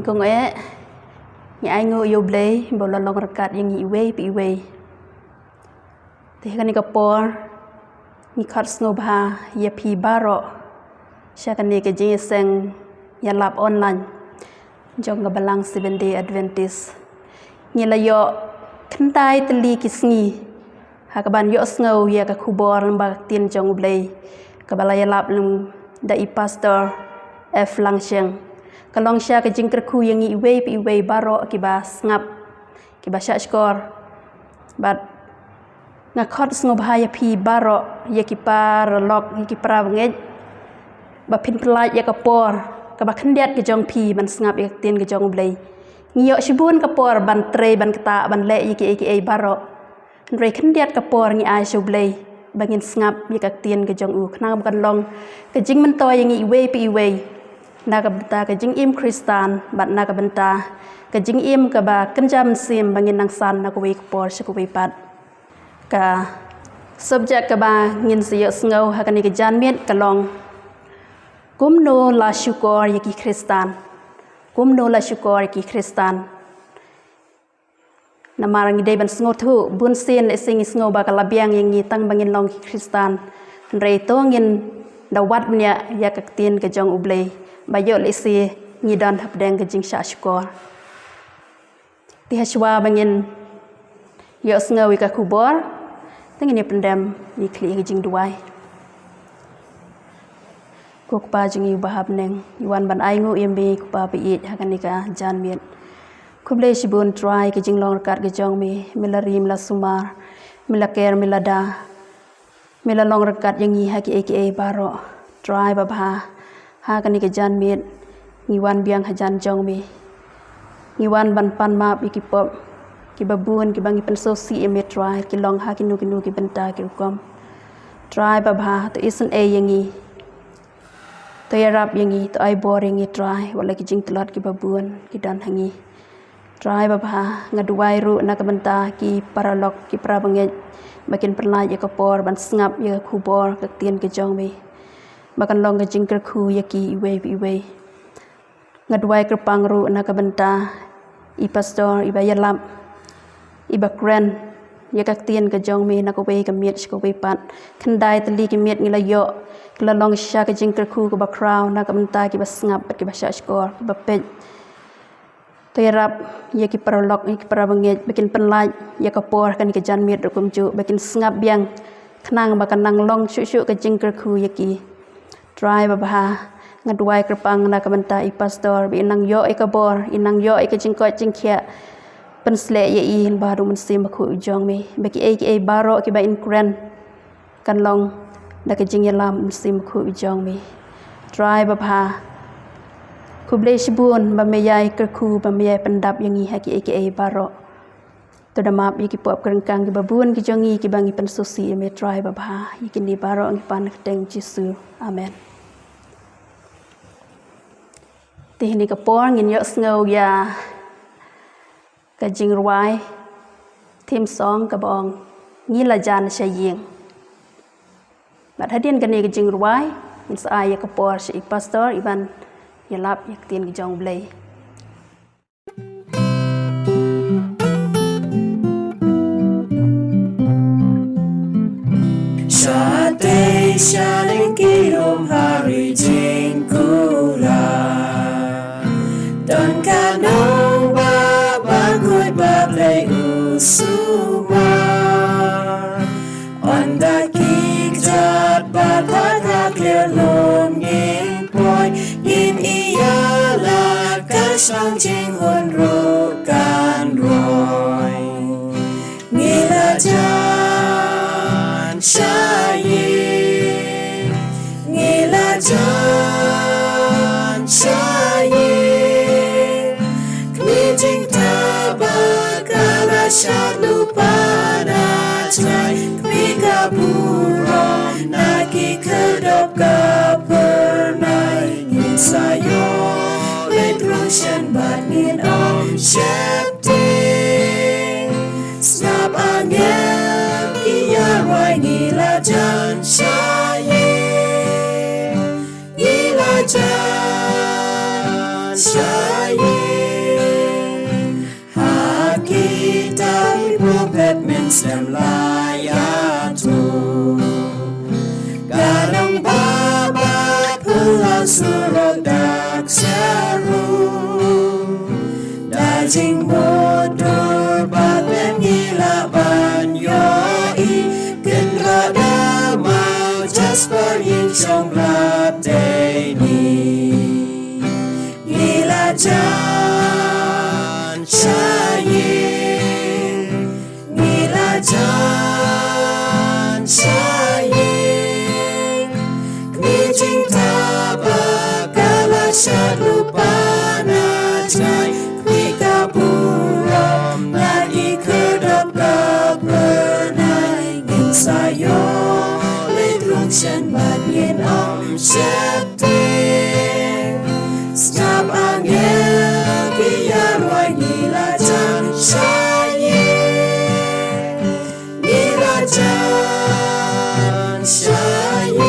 kong ni ai ngo yo blay bo la long rakat yang ni we pi we te kan ni kapor ni khat snow bha ya pi baro sha kan ni ke jing seng ya lap online jong ga balang 7 day adventist ni la yo kan tai tli kisngi ha ka ban yo snow ya ka khubor ba tin jong blay ka bala ya lap lum da I pastor F Langsheng kalong sya ke jing kerku yang I we pi we baro ki ba ngap ki ba sha skor bat nga khot sngo bhaya pi baro ya ki par lok ki pra ngej ba phin plai ya ka por ka ba khndiat ke jong pi ban ngap ya tin ke jong blai ngiyo shibun ka por ban tre ban kata ban le ya ki ai baro re khndiat ka por ngi ai shu blai bangin ngap ya ka tin ke jong u khna kan long ke jing man to yang I we pi we na ka benta ka jing im kristan bat na ka benta ka jing im ka ba kan jam sim bangin nang san na ko we por sha ko we pat ka subject ka ba ngin siyo sngo ha kan ni ka jan miet ka long kumno la syukur ya ki kristan kumno la syukur ya ki kristan na marang dei ban sngo thu bun sin le sing sngo ba ka labiang yang ni tang bangin long ki kristan re to ngin dawat nya ya ka tin ka jong uble ba yo le si ni dan hap deng ka jing sha syukur ti hashwa bangin yo sngo wi ka kubor tengin ya pendam ni kli ka jing duai ko pa jing yu bahab neng yuan ban ai ngo yembe ko pa pe it ha kan ni ka jan miet kuble shibun try ka jing long kat ka jong mi milarim la sumar milaker milada mila long rakat yang ni ha ki aka baro try ba bha ha kan ni ka jan miet ni wan biang ha jan jong mi ni wan ban pan ma bi ki pop ki babun ki bangi pen sosi e met try ki long ha ki nu ki benta ki kom try ba bha to isen a yang ni to yarap yang ni to ai boring ni try wala ki jing tlot ki babun ki dan hangi try ba bha ngaduai ru na ka benta ki paralok ki prabange makin pernah ya ka por ban ngap ya khubor ka tien ka jong mi makan long ka jing kerku ya ki we ngaduai kerpang ru na ka benta I pastor I bayalap I bakran ya ka tien ka jong mi na ko we ka miet ko we pat khandai tali ki miet ngila yo kala long sha ka jing kerku ka bakraw na ka benta ki basngap ki basha skor ki bapet terap ya ki paralok ki parabangej bikin penlaj ya ka por kan ki jan miet kum ju bikin ngap biang khnang bakan nang long shu ka jing kerku ya ki try ba bha ngaduai kerpang na ka benta I pastor bi nang yo I ka bor inang yo I ka jing ko jing khia pen sle ya I ba du mun sim khu jong mi baki ai baro ki ba in kran kan long na ka jing ya lam sim khu jong mi try ba bha kuble shibun ba me yai kerku ba me yai pendap yang ni ha ki aka baro to da map ki pop kang ki babun ki jongi ki bangi pen sosi me try ba bha ki ni baro ngi pan teng jisu amen ti ni ka por ngin yo snow ya ka jing ruai thim song ka bong ngi la jan sha ying bat hadin ka ni ka jing ruai in sa ya ka por shi pastor iban ya lap yak tin ki jong blay Shate shaling kirom hari jingkula Don kanong bagoy bablay usuma On the kick jat bat clear long in boy in iyala kasang jing hon ro kan roy ngila jan shayin ngila jan shayin kni jing tabakala shat lupa na chai kni kaburon naki kedop kapernai ngin sayo Russian but in om shepting snap angel kia roi ngila jan shayin ngila jan shayin Islam layatu Garang baba pulau surok dak seru Dajing bodoh baben gila ban yoi Gendra damau jasper yin chong blat deni Gila jan saying Gila jan saying Kmijing tabakala syad lupa najai Kwika buram lagi kedap gak bernai Ngin sayo ledrung syen bat ngin om septing Snap angel biar wai gila jan saying Gila jan saying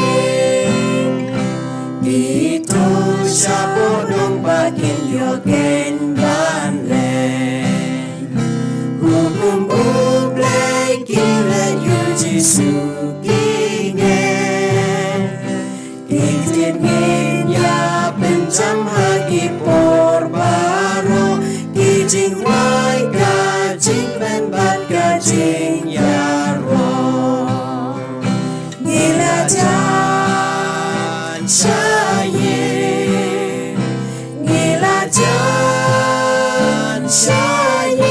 Gitu siapa dong bakin yogen banleng Hukum ublay gila yuji sugingen Iklim ya pencam hagi porbaro Kijing wai gajing penbat gajing yaro Gila jan saying Gila jan saying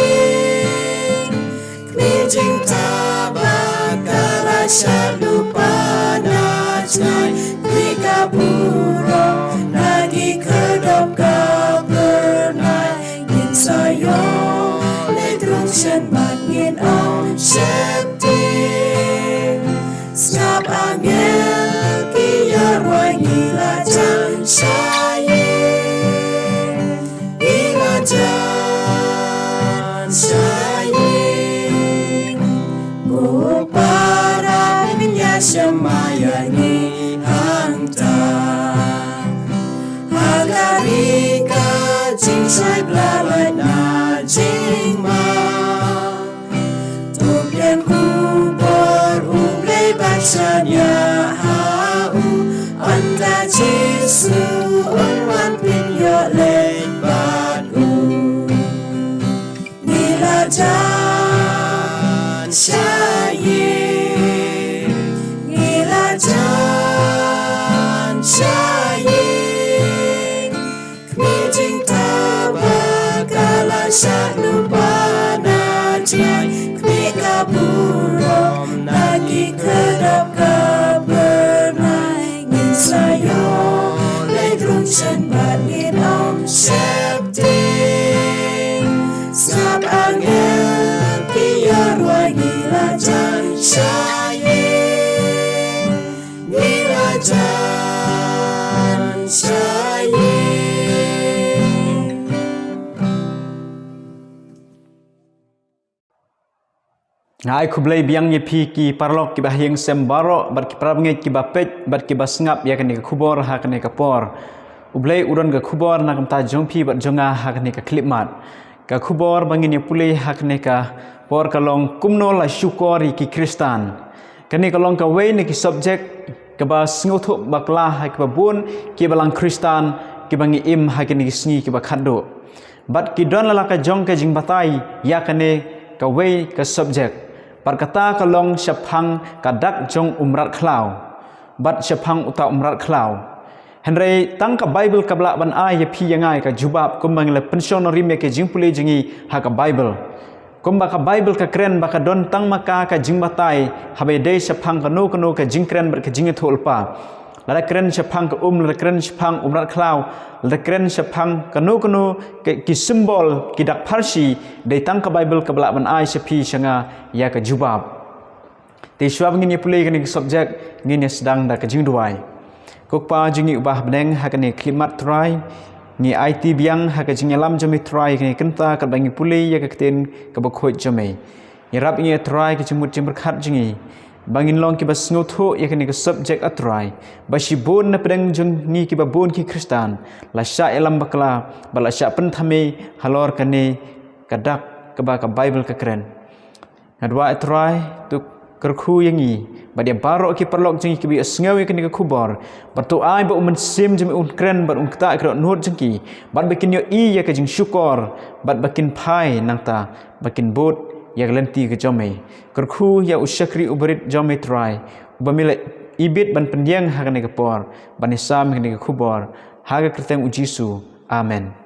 Kmijing tabakala syad lupa najai Kwika burung lagi kedap gak bernai Ngin sayo ledrung syen bat ngin om septing Snap angel kiar wai gila jan saying Gila jan saying Ku para minya semayangi hantar Hagarika jing sai blalai na jing ma Tupian kubor ublay baksanya hau Anda jisu unwan pinyo leit batu Gila jan saying Gila jan saying Kmijing tabakala syad lupa najai Kwika buram lagi kedap gak bernai Ngin sayo ledrung syen bat ngin om septing Snap angel biar wai gila jan saying Gila jan saying Ngai kublai biang ye pi ki parlok ki bahyang sembaro bar ki prabnge ki bapet bar ki basngap ya kane khubor ha kane kapor ublai uron ga khubor na kam ta jongpi bar jonga ha kane ka klipmat ka khubor bangin ye pulai ha kane ka por kalong kumno la syukori ki kristan kane kalong ka we ne ki subject ka ba sngoth bakla ha ki babun ki balang kristan ki bangi im ha kane ki sngi ki ba khado bat ki don la ka jong ka jing batai ya kane ka we ka subject Perkata kalong syapang kadak jong umrat klau bat syapang uta umrat klau Henry tangka Bible kabla ban ai ye pi yangai ka jubab kumbang le pension rime ke jingpule jingi ha ka Bible kumba ka Bible ka kren baka don tang maka ka jingbatai habe de syapang kanu ka jingkren ber ka jingi thulpa la kren syapang ka la kren syapang umrat klau la kren syapang kanu ki simbol ki dak parsi de tangka Bible kabla ban ai sepi sanga ya ka jubab te syab ngini pulai kani subjek ngini sedang da ka jingduai kokpa jingi ubah beneng ha kani klimat try ni IT biang ha ka jingalam jami try kani kenta ka bangi pulai ya ka kten ka bakhoi jami ni rap ngi try ka jimut jim berkhat jingi bangin long ki bas ngotho ya kani ka subjek atrai bashi bon na pedang jung ni ki ba bon ki kristan la sya elam bakla bala sya penthame halor kani kadak ka ba ka Bible ka kren ngadwa try tu kerku yang ni badia barok ki perlok jeng ki bi asngau yang ni kubor batu ai ba umen sim jem un kren bar un kta kro nur jeng ki bat bakin yo i ya ka jeng syukur bat bakin pai nang ta bakin bot ya lenti ke jome kerku ya usyakri uberit jome try ubamile ibit ban pendiang ha ni kapor ban isam ni kubor ha ka kerteng ujisu amen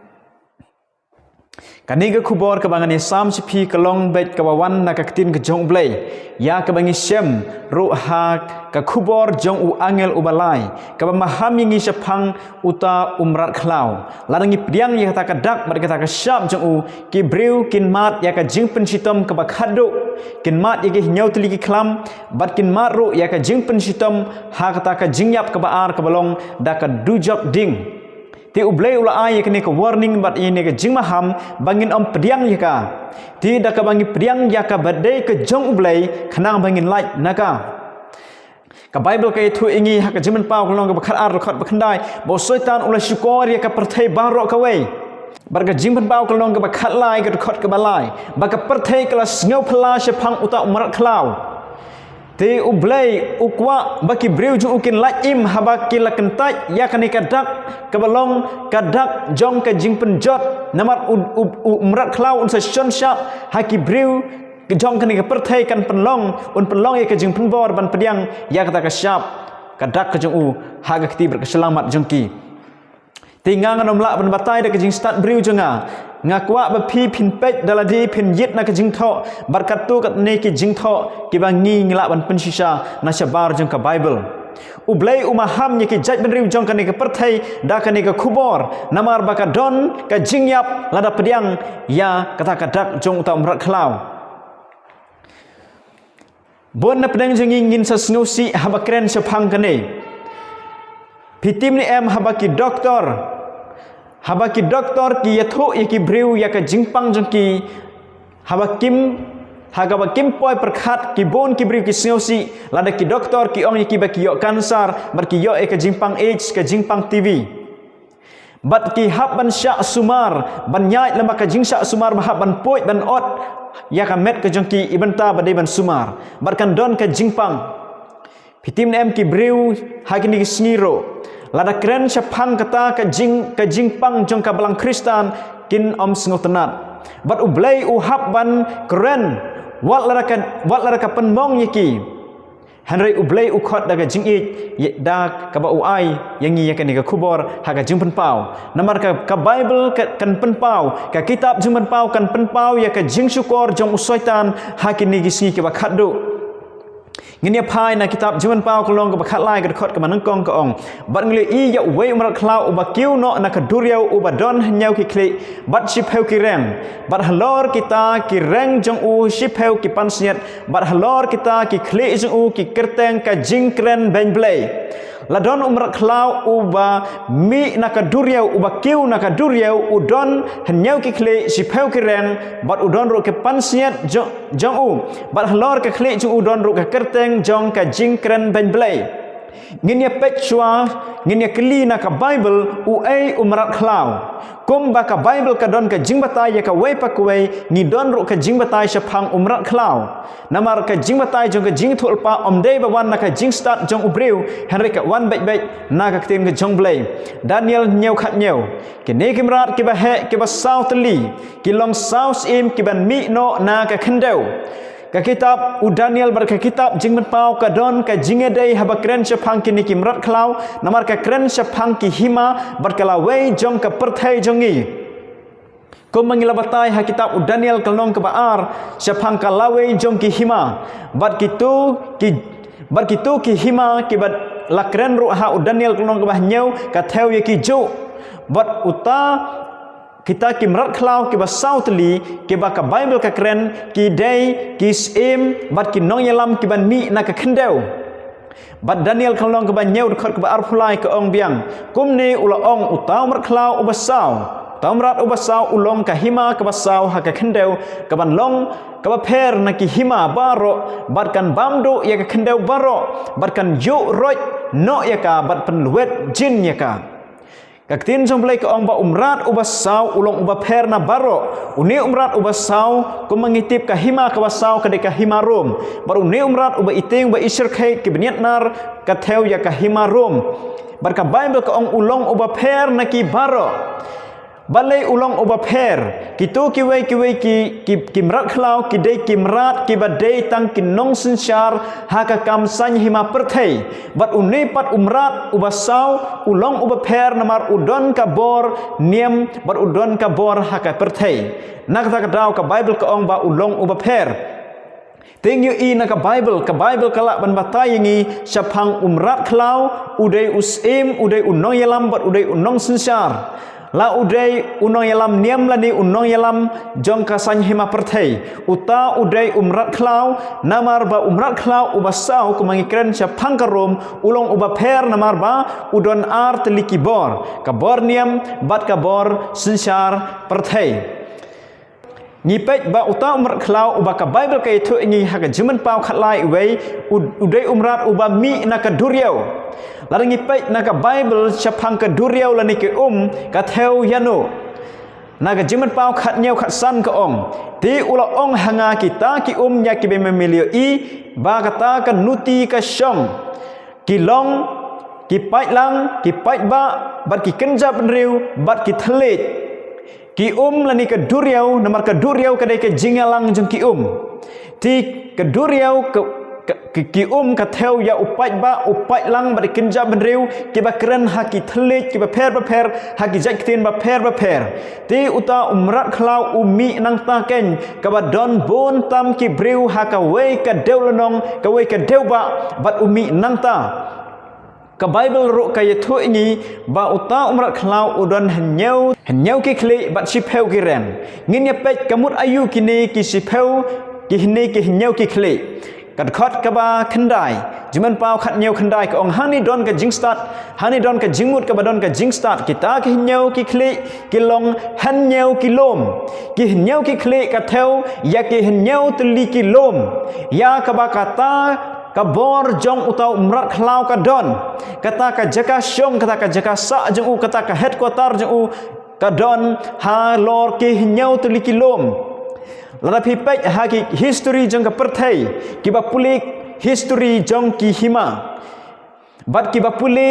Kaniga kubor kabangan Isam sipi kalong bet kawawan na kaktin ke jong blay ya kabangi syem ruha ka kubor jong u angel ubalai kabamaham yang isapang uta umrat klau larangi priang ya kata kadak bar kata kasyap jong u ki breu kin mat ya ka jing pensitom ka bakhado kin mat ya ki nyau teliki klam bat kin mat ru ya ka jing pensitom ha kata ka jingyap ka baar ka balong da ka dujok ding ti ublay ulai yakni ka warning bat ini ka jingmaham bangin om pediang yaka ti da ka bangi pediang yaka badai ke jong ublay khanang bangin light naka ka bible ka itu ingi ha ka jiman pau kolong ka bakhat ar khat bakhandai bo syaitan ulai syukor yaka perthai barok ka wei bar ka jiman pau kolong ka bakhat lai ka khat ka balai ba ka perthai kala sneu phala syapang uta umrat khlau ti ublay ukwa baki breu ju ukin laim habaki lakentai ya kani kadak kabalong kadak jong ka jingpen jot namar umrat klau un sa shon syak haki breu jong kani ka perthai kan penlong un penlong ya ka jingpen bor ban pediang ya kata ka syap kadak ka jong u haga kti berkeselamat jongki tinggal nganom lak ban batai da ka jing start breu jonga ngakwa ba phi phin pech daladi phin yit na ka jing tho barkat tu kat ne ki jing tho ki bangi ngila ban pensisa na sabar jong ka bible ublay umaham ki jaj ben riu jong ka ne ka perthai da ka ne ka khubor namar ba ka don ka jingyap lada pediang ya kata kadak jong uta umrat khlau bon na pedang jong ingin sa snusi habakren sepang ka ne pitim ni em habaki doktor habaki doktor ki yatho yaki breu yaka jingpang jongki habakim hagabakim poi perkhat ki bon ki breu ki snyosi lada ki doktor ki ong yaki baki yo kansar bar ki yo eka jingpang age ka jingpang tv bat ki hab ban syak sumar ban nyai lama ka jingsa sumar bahab ban poi ban ot yaka met ka jongki ibenta badai ban sumar bar kan don ka jingpang pitim em ki breu hagini ki sniro lada keren syapang kata ka jingpang jong ka balang Kristan kin om sngotenat bat ublay uhab ban keren wat lada ka penmong yaki Henry ublay ukhot daga jingit da ka ba uai yang ni yakan ka kubor ha ka jing penpau namar ka bible kan penpau ka kitab jing penpau kan penpau ya ka jing syukor jong usaitan ha kin ni gisni ka ba khaddu ngini phai na kitab jiman pau kolong ka bakhat lai ka khot ka manang kong ka ong bat ngli i ya wei umrat khlau uba kiu no na ka duriau uba don nyau ki kli bat shipeu ki reng bat halor kita ki reng jong u shipeu ki pansiat bat halor kita ki kli jong u ki kerteng ka jingkren ben blay ladon umrat khlau uba mi na ka duriau uba kiu na ka duriau udon nyau ki kli shipeu ki reng bat udon ro ki pansiat jong u bat halor ka kli jong udon ro ka kerteng jong ka jingkren ben blay nginya pechua nginya kli na ka bible u ai umrat khlau kum ba ka bible ka don ka jingbatai ya ka wei pa kuwei ni don ro ka jingbatai syapang umrat khlau namar ka jingbatai jong ka jing thul pa omdei ba wan na ka jing start jong ubreu henry ka wan bek na ka ktem ka jong blay daniel nyau khat nyau ki ne kimrat ki ba he ki ba south li ki long south im ki ban mi no na ka khendeu ka kitab u Daniel bar ka kitab jingmen pau ka don ka jingedei haba kren syapang ki niki mrat khlau namar ka kren syapang ki hima bar ka lawei jong ka perthai jongi ko mangila batai ha kitab u Daniel kalong ka baar syapang ka lawei jong ki hima bar kitu ki hima ki bat la kren ru ha u Daniel kalong ka bah nyau ka theu ye ki jo bat uta kita ki merat khlau ki ba sautli ki ba ka bible ka kren ki day ki sim bat ki nong yalam ki ban mi na ka khendeu bat Daniel kalong ka ban nyau khot ka ba arphulai ka ong biang kumni ula ong utaw merat khlau ubasau tamrat ubasau ulong ka hima ka basau ha ka khendeu ka ban long ka ba pher na ki hima baro bat kan bamdu ya ka khendeu baro bat kan yu roj no ya ka bat penluet jin ya ka Kaktin jong belai ke ong ba umrat ubasau ulong ubaper na baro. Uni umrat ubasau ko mangitip ka hima ka basau ka de ka hima rom. Baru uni umrat uba iting ba isir kai ki beniat nar ka theo ya ka hima rom. Bar ka Bible ka ong ulong ubaper na ki baro. Balai ulong ubaper kitu ki mrat khlau ki dei ki mrat ki badai tang ki nong sinsyar ha ka kam san hima perthei bat uni pat umrat ubasau ulong ubaper namar udon ka bor niam bat udon ka bor ha ka perthei nak ta ka daw ka Bible ka ong ba ulong ubaper Tengyu i na ka Bible kalak ban batai ngi syapang umrat khlau udai usim udai unong yalam bat udai unong sinsyar la udai unong yalam niam lani unong yalam jong kasany hima perthei uta udai umrat khlau namar ba umrat khlau ubasau kumangikren syapang karom ulong ubaper namar ba udon ar teliki bor kabor niam bat kabor sinsyar perthei ngipet ba uta umrat khlau uba ka Bible ka itu ngi ha ka jimen pau khatlai wei udai umrat uba mi na ka duriau larang ngipet na ka Bible syapang ka duriau lani ke ka theo yanu na ka jimen pau khat nyau khat san ka ong ti ula ong hanga kita ki nya ki be memilio i ba kata ka nuti ka syong ki long ki pai lang ki pai ba bat ki kenjap riu bat ki thlej ki lani ke duriau namar ke duriau kadai ke jingalang jeng ki ti ke duriau ki ka theo ya upai ba upai lang ba kinja benriu ki ba keren ha ki thlej ki ba pher ha ki jai tin ba pher ti uta umrat khlau umi nang ta ken ka ba don bon tam ki briu ha ka wei ka deulanong ka wei ka deu ba bat umi nang ta ka Bible ro ka yethu ini ba uta umrat khlau udon henyau ki khle bat sipeu ki ren ngin ya pet kamut ayu kini ki sipeu ki hni ki henyau ki khle kad khot ka ba khandai jiman pau khat nyau khandai ka ong hani don ka jing start hani don ka jingmut ka ba don ka jing start kita ki henyau ki khle ki long henyau ki lom ki henyau ki khle ka theo ya ki henyau tli ki lom ya ka ba kata kabor jong utau umrat khlau ka don kata ka jaka syong kata ka jaka sa jeng u kata ka headquarter jeng u ka don ha lor ki nyau teliki lom lada pipek ha ki history jong ka perthei ki ba pulik history jong ki hima bat ki ba puli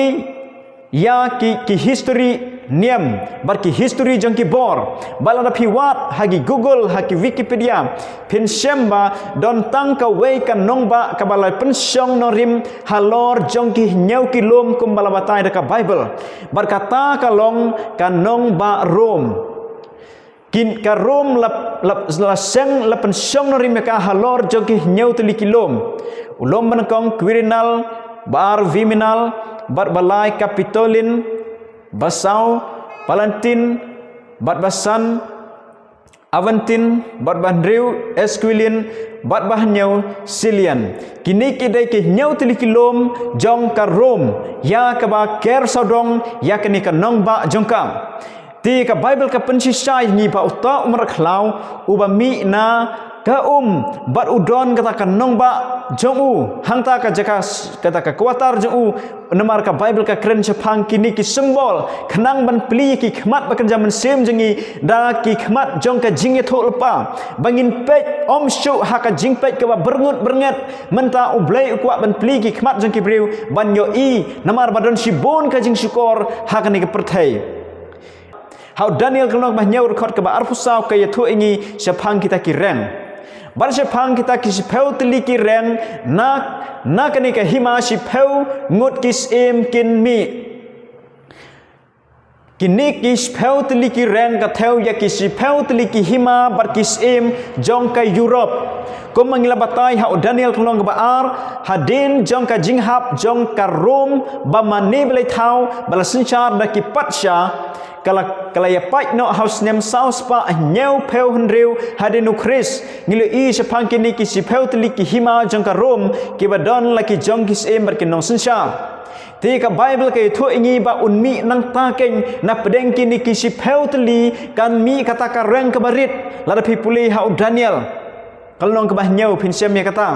ya ki history niam bat ki history jong ki bor balada piwat hagi Google hagi Wikipedia pin shemba don tang ka wei ka nong ba ka balai pensyong norim halor jong ki nyau ki lom kum balabatai da ka Bible berkata ka long ka nong ba rom kin ka rom la seng la pensyong norim ka halor jong ki nyau tli ki lom ulom banakong quirinal bar viminal bar balai kapitolin basau palantin bat basan avantin bat bandriu esquilin bat bahnyau silian kini kidai ki nyau tilikilom jong ka rom ya ka ba ker sodong ya kini ka nong ba jongkam ti ka Bible ka pensisai ni ba uta umar khlau uba mi na ka bat udon kata ka nong ba jong u hangta ka jaka kata ka kuatar jong u namar ka Bible ka keren sepang kini ki simbol kenang ban pli ki khmat bakan zaman sem jengi da ki khmat jong ka jing tho lepa bangin pet shu ha ka jing pet ka bernget menta ublai ukwa ban pli ki khmat jong ki briu ban yo i namar badon sibon ka jing syukor ha ka ni ka perthai how Daniel kelong bah nyau record ka ba arfusau ka yathu ingi sepang kita ki reng bar sepang kita ki sipeu tli ki reng na kani ka hima sipeu ngut kis em kin mi kini ki sipeu tli ki reng ka theo ya ki sipeu tli ki hima bar kis em jong ka Europe ko mangila batai ha Daniel kelong ba ar hadin jong ka jinghap jong ka Rom ba mani belai thau bala sinchar da ki patsha kala ya pai no house nem south pa nyau peu hendriu hadinu Chris ngile i sepang kini ki si peu tli ki hima jong ka Rom ki badon la ki jong kis em bar ki nong sincha ti ka Bible ke thu ingi ba unmi nang ta ken na pedeng kini ki si peu tli kan mi kata ka reng ka barit la da pipuli ha Daniel kalong ka bah nyau pinsem ya kata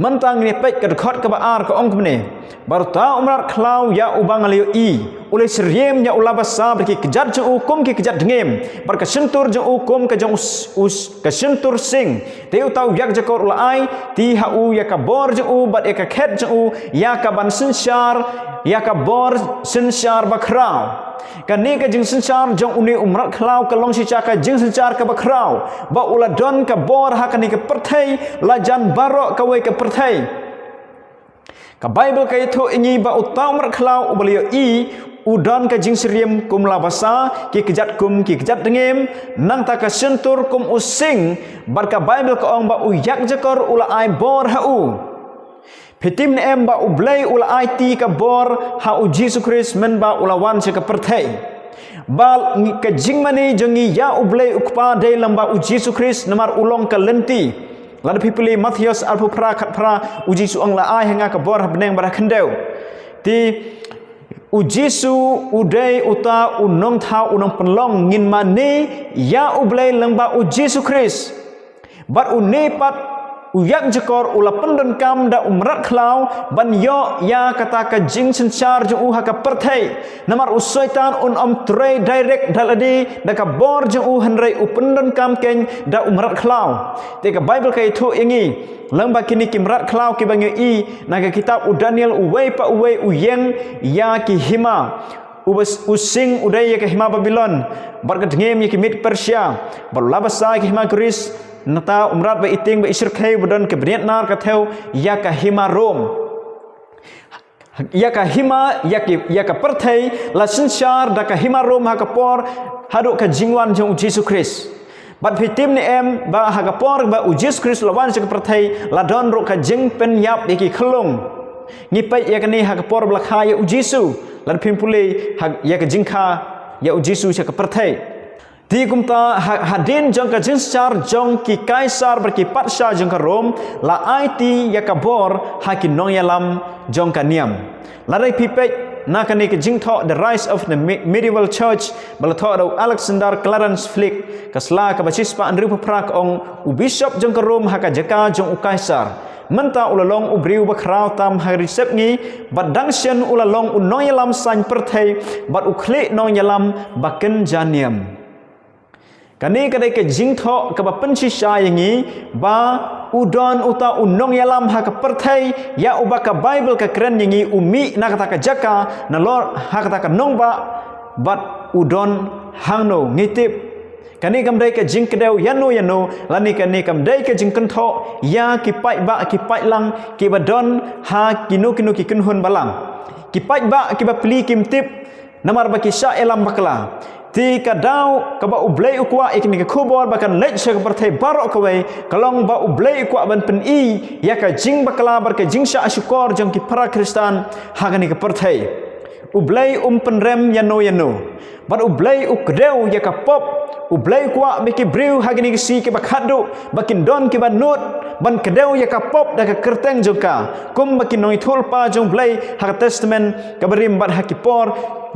mentang ni pek ke dekat ke baar ke ong kemne baru ta umrat klau ya ubang aliu i oleh seriem ya ulah basa berki kejat je hukum ki kejat dengem bar ke sentur je hukum ke jong us ke sentur sing teu tau yak je kor ulai ti hau ya ka bor je u bat ya ka khet je u ya ka ban sensyar ya ka bor sensyar bakrau kani ka jing sensyar jong uni umrat klau ka long si cha ka jing sensyar ka bakrau ba ulah don ka bor ha kani ka perthai lajan barok ka we ka perthai ka Bible ka itu ingi ba utau umrat klau ubalio i udon ka jing seriem kum labasa ki kejat kum ki kejat dengem nang ta ka sentur kum using bar ka Bible ka ong ba uyak jakor ula ai bor hau Pitim ne em ba ublay ula IT ka bor ha u Jesus Christ men ba ula wan se ka perthai bal ka jingmani jongi ya ublay ukpa de lamba u Jesus Christ namar ulong ka lenti lada pipili Matthias alpu pra khat pra u Jesus ang la ai hanga ka bor beneng bara khendeu ti u Jesus udai uta unong tha unong penlong ngin mani ya ublay lamba u Jesus Christ bat unipat uyak jekor ula pendon kam da umrat klau ban yo ya kata ka jing sensyar ju ha ka perthai namar usaitan om tray direct daladi da ka bor ju hanrei upendon kam ken da umrat klau te ka Bible ka itu ingi lamba kini kimrat klau ki bangi i naga kitab u Daniel uwei pa uwei uyeng ya ki hima using udai ya ki hima Babylon barka dengem ya ki mid Persia balabasa ki hima Greece nata umrat ba iting ba isir khai budon ke bniat nar ka theu ya ka hima Rom ya ka hima ya ka perthai la sensyar da ka hima Rom ha ka por haduk ka jingwan jong Jesus Christ bat fitim ni em ba ha ka por ba Jesus Christ lawan se ka perthai la don ro ka jing pen yap ki khlung ngi pai ya ka ni ha ka por bla kha ya Jesus lan pin pule ya ka jingkha ya Jesus se ka perthai Ti kumta hadin jong ka jinsar jong ki kaisar berki patsha jong ka Rom la IT ya ka bor ha ki nong yalam jong ka niam la dai pipet na ka ni ka jingtho the rise of the medieval church bala tho do Alexander Clarence Flick ka sla ka bachispa andru prak ong u bishop jong ka Rom ha ka jaka jong u kaisar menta ulalong ubriu bakrau tam hari sepngi badang sien ulalong u nong yalam san perthai bad u khli nong yalam baken janiam kani kadai ke jingtho ka ba pensi syayangi ba udon uta unong yalam ha ka perthai ya uba ka Bible ka keren yangi umi na kata ka jaka na lor ha kata ka nong ba bat udon hangno ngitip kani kamdai ka jing kedeu yano lani kani kamdai ka jing kentho ya ki pai ba ki pai lang ki badon ha kinu ki kunhun balang ki pai ba ki ba pli kim tip namar ba ki sya elam bakla ti kadau ka ba ublei ukwa ikni ka khubor bakan lech se ka perthai barok kawai kalong ba ublei ukwa ban pen i ya ka jing bakla bar ka jing sya syukur jong ki para Kristan ha ka ni ka perthai ublei penrem yano bar ublei ukdeu ya ka pop ublei kwa beki briu ha ni si ke bakhadu bakin don ki banut ban kedeu ya ka pop da ka kerteng joka kum bakin noi thul pa jong blei ha testament ka berim bat ha ki por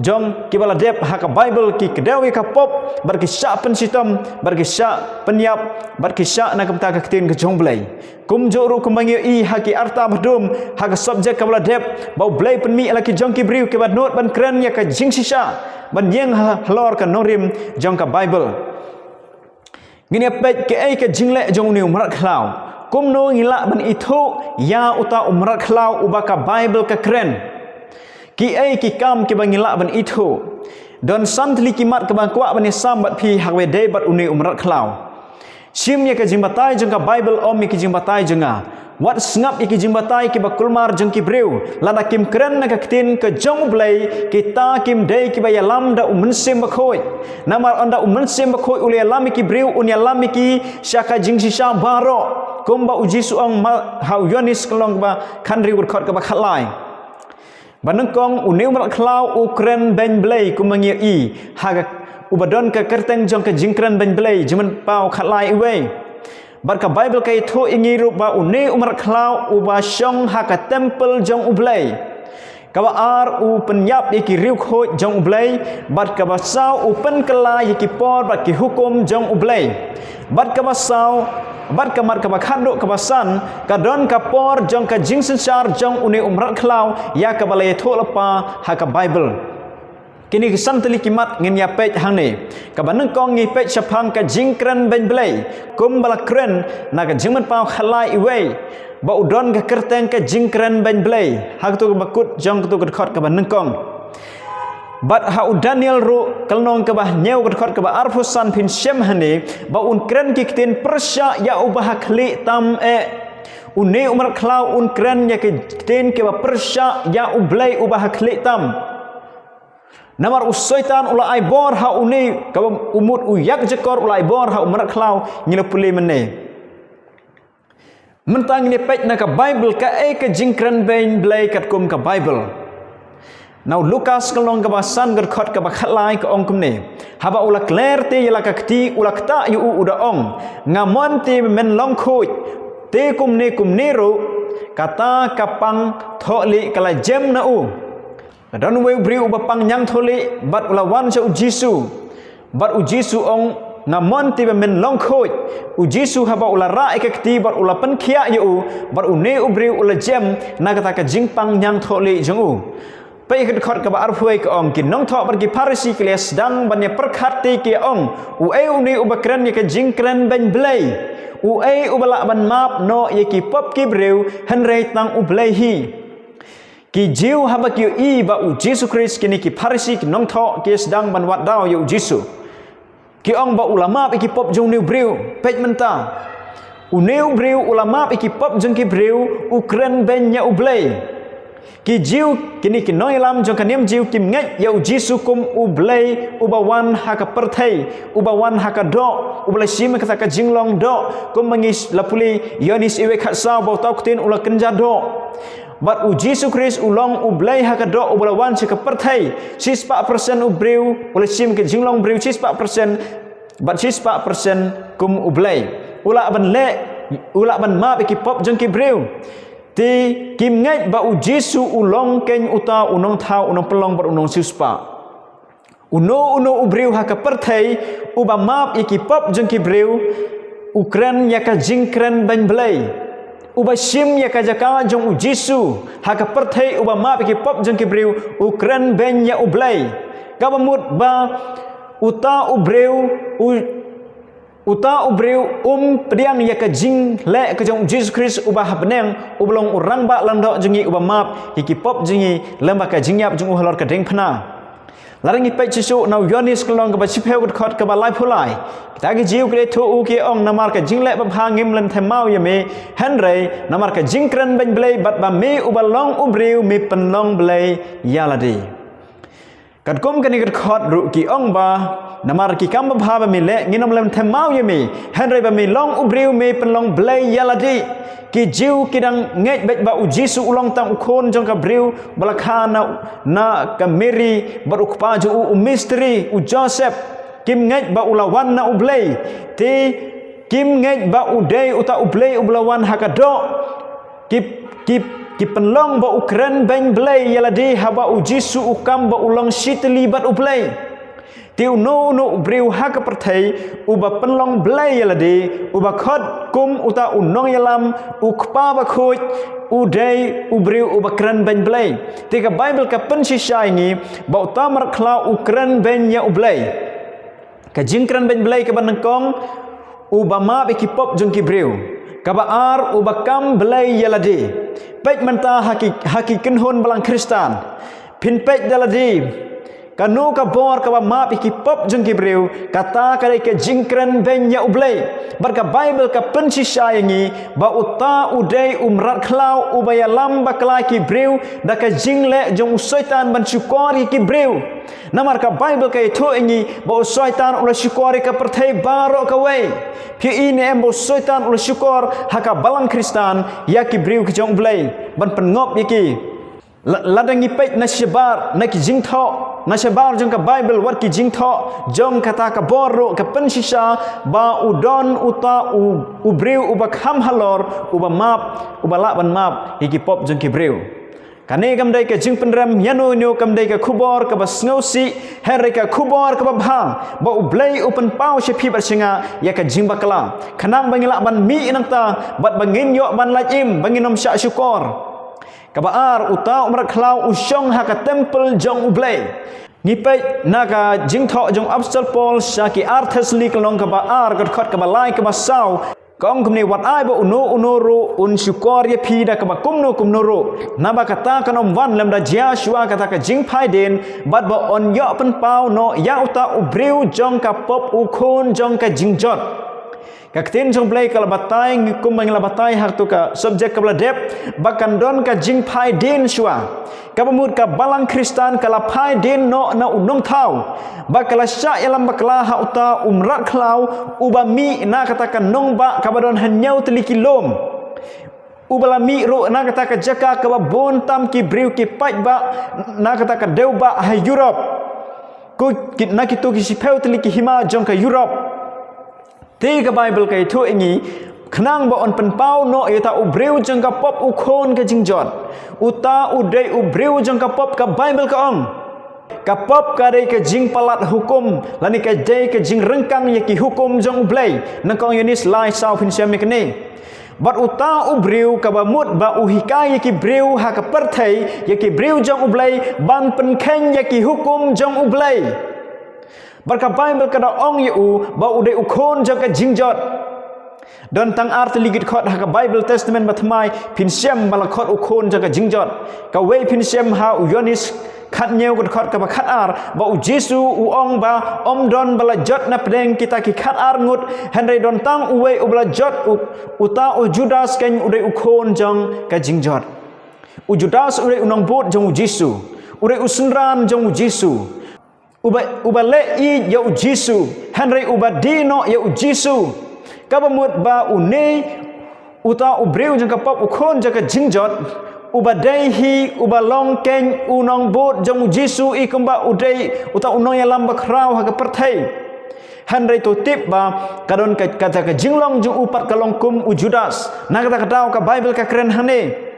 jong ki bala dep ha ka Bible ki kedeu ya ka pop bar ki sya pensitam bar ki sya penyap bar ki sya na kamta ka ketin ke jong blei kum joru kumbangi i ha ki arta badum ha ka subjek ka bala dep bau blei penmi ala ki jong ki briu ke banut ban kren ya ka jing sisa ban yeng halor ka norim jong ka Bible ngini pet ke ai ka jingle jong ni umrat khlau kum no ngila ban itu ya uta umrat khlau ubaka Bible ka keren ki ai ki kam ki bangila ban itu don santli kimat ka bangkwa ban sambat phi hakwe de bat uni umrat khlau sim ya ka jimbatai jong ka Bible om ki jimbatai jonga wat sngap iki jimbatai ki bakulmar jong ki breu lada kim keren na ka kitin ke jong blai kita kim dei ki bayalam da umensim bakhoi namar anda umensim bakhoi uli alam ki breu uni alam ki syaka jing sisa baro kumba uji suang hau yonis kelong ba khandri wur khot ka ba khalai banengkong uni umrat khlau ukren ben blai kumangi i haga ubadon ka kerteng jong ka jingkren ben blai jemen pau khalai uwei barka Bible kai tho ingi rupa uni umrat khlau uba syong ha ka temple jong ublai Kaba ar u penyap yaki riu khoi jong ublay, bat kaba sau u penkela yaki por bat ki hukum jong ublay. Bat kaba sau bat kamat kaba khanduk kaba san kadon kapor jong ka jing sensar jong une umrat khlau ya kaba le tholapa ha ka Bible. Kini kesan teli kimat ngin ya pej hang ni. Kaba neng kong ngi pej sapang ka jing kren ben blay. Kum bala kren na ka jing man pau khalai iway. Ba udon ka kerteng ka jing kren ben blay. Hak tu ka bakut jong tu ka khot ka ban nengkong. Bat ha u Daniel ru kalnong ka bah nyeu ka khot ka ba arfusan pin shem hani ba un kren ki ktin persya ya ubah khli tam une umar khlau un kren ya ki ktin ke ba persya ya ublay ubah khli tam. Namar usaitan ula ai bor ha uni ka umut uyak jekor ula ai bor ha umar khlau ngila puli mene. Mentang ni pej na ka Bible ka ka jingkran ben blay kat kum ka Bible. Now Lukas kalong ka basan gat khot ka bakhalai ka ong kum ni. Haba ula clear te yala ka kti ula kta yu uda ong. Ngamon te men long khoi. Te kum ni ru kata kapang tholi kala jem na u. Dan we beri ubapang nyang tholi bat ula wan sa ujisu. Bat ujisu ong ngamon ti men long khoi ujisu haba ula ra ekakti bat ula pen khia yu bat une ubri ula jem na kata ka jingpang nyang tholi jong u pai kat khot ka ba arfuai ka ong kin nong tho bar ki parisi kles dang ban ya perkhat ti ki ong u e uni ubakran ya ka jingkran ben blay u e ubala ban map no ye ki pop ki breu henrei tang ublay hi ki jiu haba ki i ba u Jesu Christ kini ki parisi ki nong tho ki sedang ban wat dau yu Jesu ki ong ba ulama ki pop jong new breu pej menta u new breu ulama ki pop jong ki breu ukren ben nya ublay ki jiu kini ki noi lam jong kanem jiu kim ngai yu Jesu kum ublay ubawan haka perthai ubawan haka do ublay sim ka ka jinglong do kum mangis lapuli yonis iwe khatsa ba tau tin ula kenja do bat u Jesu Christ ulong ublay hakado ublawan se ka perthai 6% ubreu ula sim ke jinglong breu 6% bat 6% kum ublay ula ban ma ki pop jeng ki breu ti kim ngai ba u Jesu ulong ken uta unong thau unong pelong bat unong sispa uno ubreu haka perthai uba map ki pop jeng ki breu ukran ya ka jingkran ban blay uba sim ya kajaka jong Jesu haka perthai uba ma ki pop jong ki breu ukran ben ya ublay kabamut ba uta ubreu pediang ya ka jing le ka jong Jesus Christ uba habneng ublong urang ba langdo jongi uba map ki pop jongi lamba ka jingyap jong uhalor ka deng phna larangi pej chisu nau yonis kelong ka ba chipeu khot ka ba lai phulai kita ki jiu kre thu u ki ong namar ka jingle ba phang ngim len themau ya me henrei namar ka jingkran ben blay bat ba me ubalong ubreu me penlong blay yaladi kat kum ka ni khot ru ki ong ba namar ki kam ba bha ba me le nginom len themau ya me henrei ba me long ubreu me penlong blay yaladi ki jiu kidang ngai bet ba u Jesu ulong tang khon jong ka breu balakhana na ka Mary bar ukpa ju u mystery u Joseph kim ngai ba ulawan na ublay ti kim ngai ba u dei uta ublay ublawan hakado ki penlong ba ukren ben blay yaladi haba u Jesu ukam ba ulong sitli bat ublay tiu no breu haka perthai uba penlong blay yaladi uba khot kum uta unong yalam ukpa ba khoj udai ubreu uba kran ben blay tika Bible ka pensisai ni ba utamar khla ukran ben ya ublay ka jingkran ben blay ka banangkong uba ma be ki pop jong ki breu ka ba ar uba kam blay yaladi pej menta haki kenhon balang Kristan pin pej daladi kanu ka bor ka ma ki pop jeng ki breu kata kare ke jingkran ben ya ublay bar ka Bible ka pensisai ngi ba uta udai umrat khlau ubaya lamba kala ki breu da ka jingle jong syaitan ban syukori ki breu namar ka Bible ka itu ngi ba syaitan ula syukori ka perthai baro ka wei pi ini em ba syaitan ula syukor haka balang Kristan ya ki breu ki jong ublay ban pengop yaki ladangi pej na syabar na ki jingtho na syabar jong ka Bible wat ki jingtho jong kata ka boru ka pensisa ba udon uta ubreu uba kham halor uba map uba la ban map iki pop jong ki breu Kani kam dai ka jing penram yano nyo kam dai ka khubor ka bas ngausi her ka khubor ka bang ba ublei open pau she phi singa ya ka jing bakala khanang bangila ban mi nang ta bat bangin yo ban lajim banginom sya syukur ka baar uta umrat khlau usyong ha ka temple jong ublei ngipai naga jing tho jong apostol Paul syaki arthes li kalong ka baar ka khot ka balai ka basau Kong kumni wat ai ba uno un syukor ye pida ka ba kumno ro na ba kata kanom wan lam da Joshua kata ka jing phai den bat ba on yo pen pau no ya uta ubriu jong ka pop u khon jong ka jing jot ka ktin jong play kala batai ngikum bang la batai hak tu ka subject ka bla dep ba kan don ka jing phai den shua ka bamut ka balang kristan kala phai den no na unong thau ba kala sya yalam bakla ha uta umrat khlau uba mi na kata ka nong ba ka badon hanyau teliki lom ubala mi ro na kata ka jaka ka ba bon tam ki briu ki pai ba na kata ka deu ba ha Europe ku na ki tu ki sipeu teliki hima jong ka Europe tiga Bible kai thu ingi khnang ba on pen pau no yata ubreu jong ka pop u khon ka jingjot uta udai ubreu jong ka pop ka Bible ka ong ka pop ka dei ka jing palat hukum lani ka dei ka jing rengkang ye ki hukum jong ublei nang kong Yunis lai sau pin siam ni bat uta ubreu ka ba mut ba uhikai ye ki breu ha ka perthai ye ki breu jong ublei ban pen kheng ye ki hukum jong ublei barka Bible kada ong yu ba udai ukhon jaka jingjot don tang art ligit khot ha ka Bible Testament bathmai pin siam bala khot ukhon jaka jingjot ka wei pin siam ha u Yonis khat nyeu khot ka ba khat ar ba u Jesu u ong ba om don bala jot na pedeng kita ki khat ar ngut henry don tang u wei u bala jot uta u Judas ken udai ukhon jong ka jingjot u Judas udai unong bot jong u Jesu udai usunran jong u Jesu uba le i ya u Jesu Henry uba dino ya u Jesu kabamut ba une uta ubreu jang kapap ukhon jaka jingjot uba dai hi uba long ken unong bot jang u Jesu i kamba udai uta unong ya lamba krau ha ka perthai Henry to tip ba kadon ka kata ka jinglong ju upat kalong kum u Judas na kata ka ka Bible ka keren hane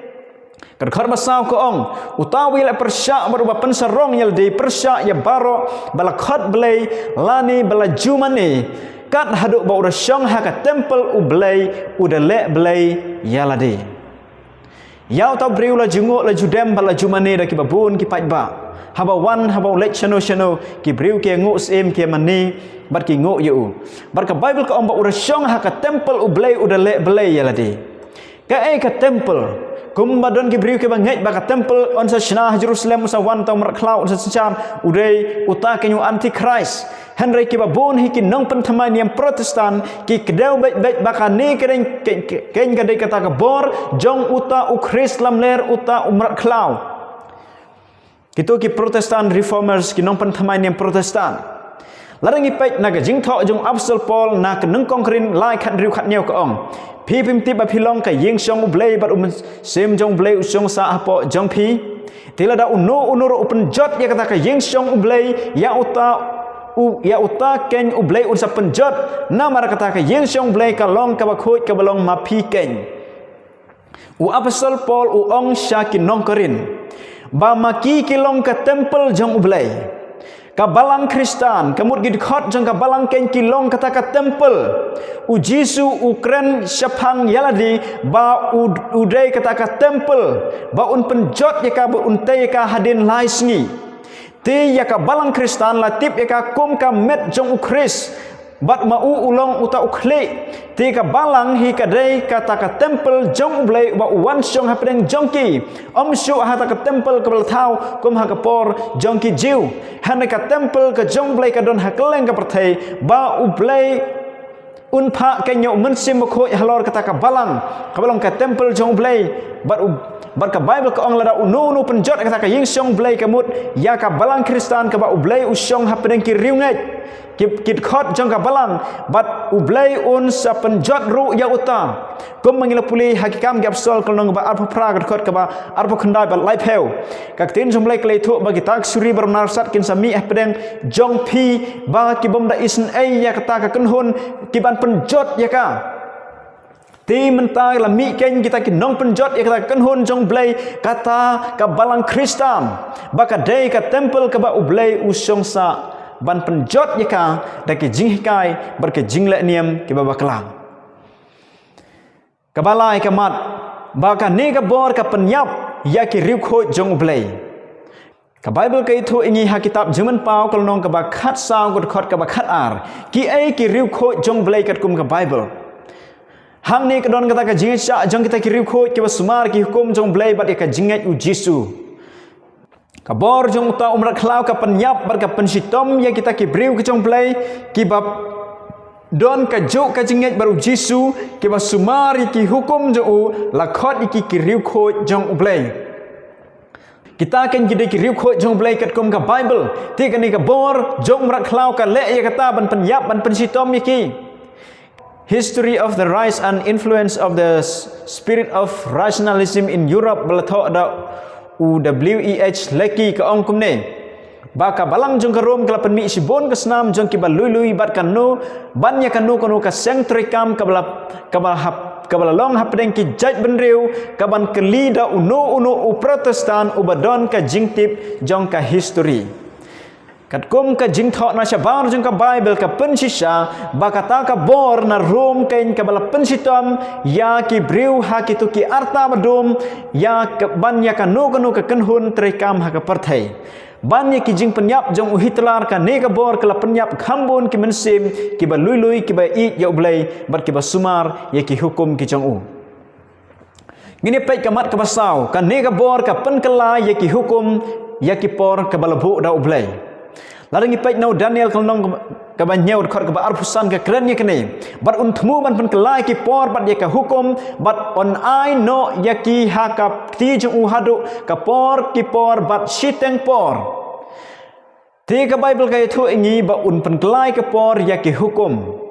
kad khar basau ko ong utawi la persya beruba pensarong yel di persya ya baro bala khat blei lani bala jumani kat haduk ba ura syong ha ka temple u blei uda le blei yaladi yau ta briu la jungo la judem bala jumani da ki babun ki pajba haba wan haba lek chano ki briu ki ngo sem ki mani bar ki ngo yu bar ka Bible ka ong ba ura syong ha ka temple u blei uda le blei yaladi ka ka temple kumbadon ki briu ke bangai baka temple on sa shnah Jerusalem sa wan ta mar khlau sa chan udai uta kenyu antichrist Henry ki babon hi ki nong penthamai niam protestan ki kedau bet baka ni kering ken gadai kata ka bor jong uta u Christ lam ler uta umrat khlau kitu ki protestan reformers ki nong penthamai niam protestan larangi pek naga jingtho jong apostol Paul na keneng kongkrin lai khat riu khat nyau ka ong pi pim ti ba philong ka yeng song blei bat sem jong blei usong sa apo jong pi tila da uno ro open jot ya kata ka yeng song blei ya uta ken blei unsa penjot na mara kata ka yeng song blei ka long ka ba khoi ka balong ma pi ken u apostol Paul u ong sha ki nong korin ba maki kilong ka temple jong blei ka balang Kristan kamut gid khot jong ka balang ken kilong kata ka temple u Jesu ukren syapang yaladi ba udai kata ka temple ba un penjot ya ka ba untai ka hadin lai sngi ti ya ka balang Kristan latip ya ka kum ka met jong u Kris bat mau ulong uta ukhle ti ka balang hi ka dei kata ka temple jong blei ba wan syong hapeng jongki om syu ha ta ka temple ka thau kum ha ka por jongki jiu han ka temple ka jong blei ka don ha kleng ka perthai ba u blei un pha ka nyo men sim khoi halor kata ka balang ka temple jong blei bat ka Bible ka ong lada unu penjot kata ka ying syong blei ka mut ya ka balang Kristan ka ba u blei u syong hapeng ki riu ngai kit khot jong ka balang bat ublei un sa penjot ru ya uta kum mangila puli hakikam gap sol kolong ba arpa pra khot ka ba arpa khandai ba lai pheu ka tin jomlei klei thu ba gitak suri barnar sat kin sami pedeng jong phi ba ki bom da isen ai ya kata ka kunhun ki ban penjot ya ka Ti mentai la mi ken kita ki nong penjot ya kita kenhun jong blai kata ka balang Kristam baka dei ka temple ka ba ublai usong sa ban penjot ya ka da ki jingkai ber ke jingle niam ki ba baklang ka balai ka mat baka ne ka bor ka penyap ya ki riu kho jong ublai ka Bible ka itu ingi ha kitab Jerman pau kal nong ka ba khat sao gut khot ka ba khat ar ki ai ki riu kho jong blai kat kum ka Bible hang ni kadon kata ka jingat sya jong kita kiri kho ki basumar ki hukum jong blai bat ka jingat u Jesu ka bor jong ta umra khlau ka penyap bar ka pensitom ya kita ki briu ki jong blai ki bab don ka juk ka jingat baru Jesu ki basumar ki hukum jo u lakhot ki kiri kho jong blai kita akan jadi kiri kho jong blai kat kum ka Bible ti ka ni ka bor jong umra khlau ka le ya kata ban penyap ban pensitom ki History of the rise and influence of the spirit of rationalism in Europe belatok da UWEH leki ke ong kumne baka balang jong ke Rom kala penmi sibon ke senam jong ki balului bat kanu banya kanu kanu ka sentrikam kabala long hapdeng ki jaj benriu kaban keli da uno u protestan ubadon ka jingtip jong ka history kat kum ka jingthok na syabar jong ka Bible ka pensisa bakata ka bor na Rom kain ka bala pensitom ya ki briu ha ki tu ki arta badum ya ka banya ka no ka kenhun trekam ha ka parthai banya ki jing penyap jong u Hitler ka ne ka bor ka la penyap khambon ki mensim ki ba lui ki ba i ya ublai bar ki ba sumar ya ki hukum ki jong u ngini pet ka mat ka basau ka ne ka bor ka penkela ya ki hukum ya ki por ka balabu da ublai Larang ipek nau Daniel kalnong ka banyau khot ka arpusan ka kren kene bat untmu ban pen kelai ki por bat ya ka hukum bat on ai no yaki hakap ti ju hadu ka por ki por bat siteng por ti ka Bible ka itu ingi ba un pen kelai ka por yaki hukum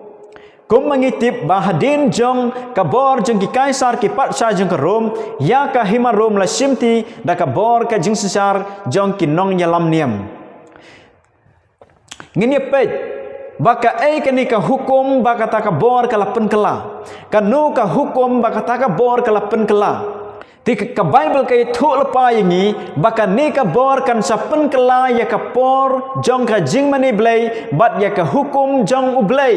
kum mangitip bahadin jong ka bor jong ki kaisar ki patsa jong ka Rom ya ka hima Rom la simti da ka bor ka jing sesar jong ki nong nyalam niam ngini pet baka ai kani ka hukum baka ta ka bor kala penkela kanu ka hukum baka ta ka bor kala penkela ti ka Bible kai thu lepa yangi baka ni ka bor kan sa penkela ya ka por jong ka jing mani blai bat ya ka hukum jong ublai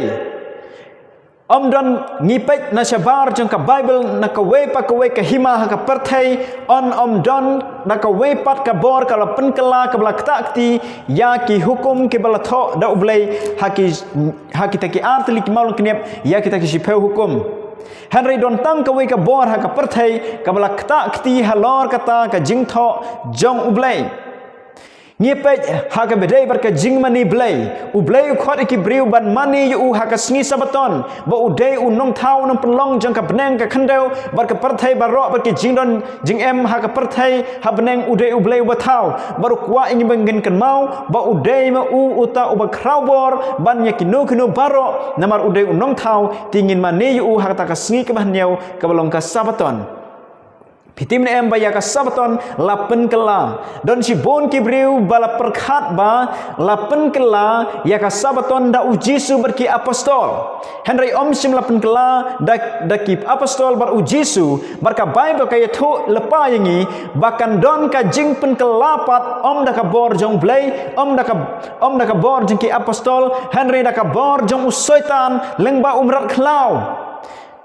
don ngipet na syabar jong ka Bible na ka we pa ka we ka hima ha ka perthai on don na ka we pat ka bor kala penkela ka bala takti ya ki hukum ke bala tho da ublai ha ki ta ki artli ki maulun kniap ya kita ki sipeu hukum Henry don tang ka we ka bor ha ka perthai ka bala takti halor kata ka jing tho jong ublai ngipet ha ka bedai bar ka jing mani blai ublai khot ki briu ban mani yu ha ka sngi sabaton ba udai unong thau nong pelong jang ka beneng ka khandeu bar ka parthai barok bar ki jing don jing em ha ka parthai ha beneng udai ublai ba thau bar kwa ingi bengen kan mau ba udai ma uta uba kraubor ban ya kinu barok namar udai unong thau tingin mani yu ha ta ka sngi ka bahneu ka balong ka sabaton Pitim ne em baya ka sabaton lapen kela don si bon kibriu bala perkhat ba lapen kela ya ka sabaton da ujisu berki apostol Henry om sim lapen kela da ki apostol bar ujisu bar ka Bible ka yathu lepa yangi bakan don ka jing pen kelapat om da ka bor jong blai om da ka bor jing ki apostol Henry da ka bor jong usoitan lengba umrat khlau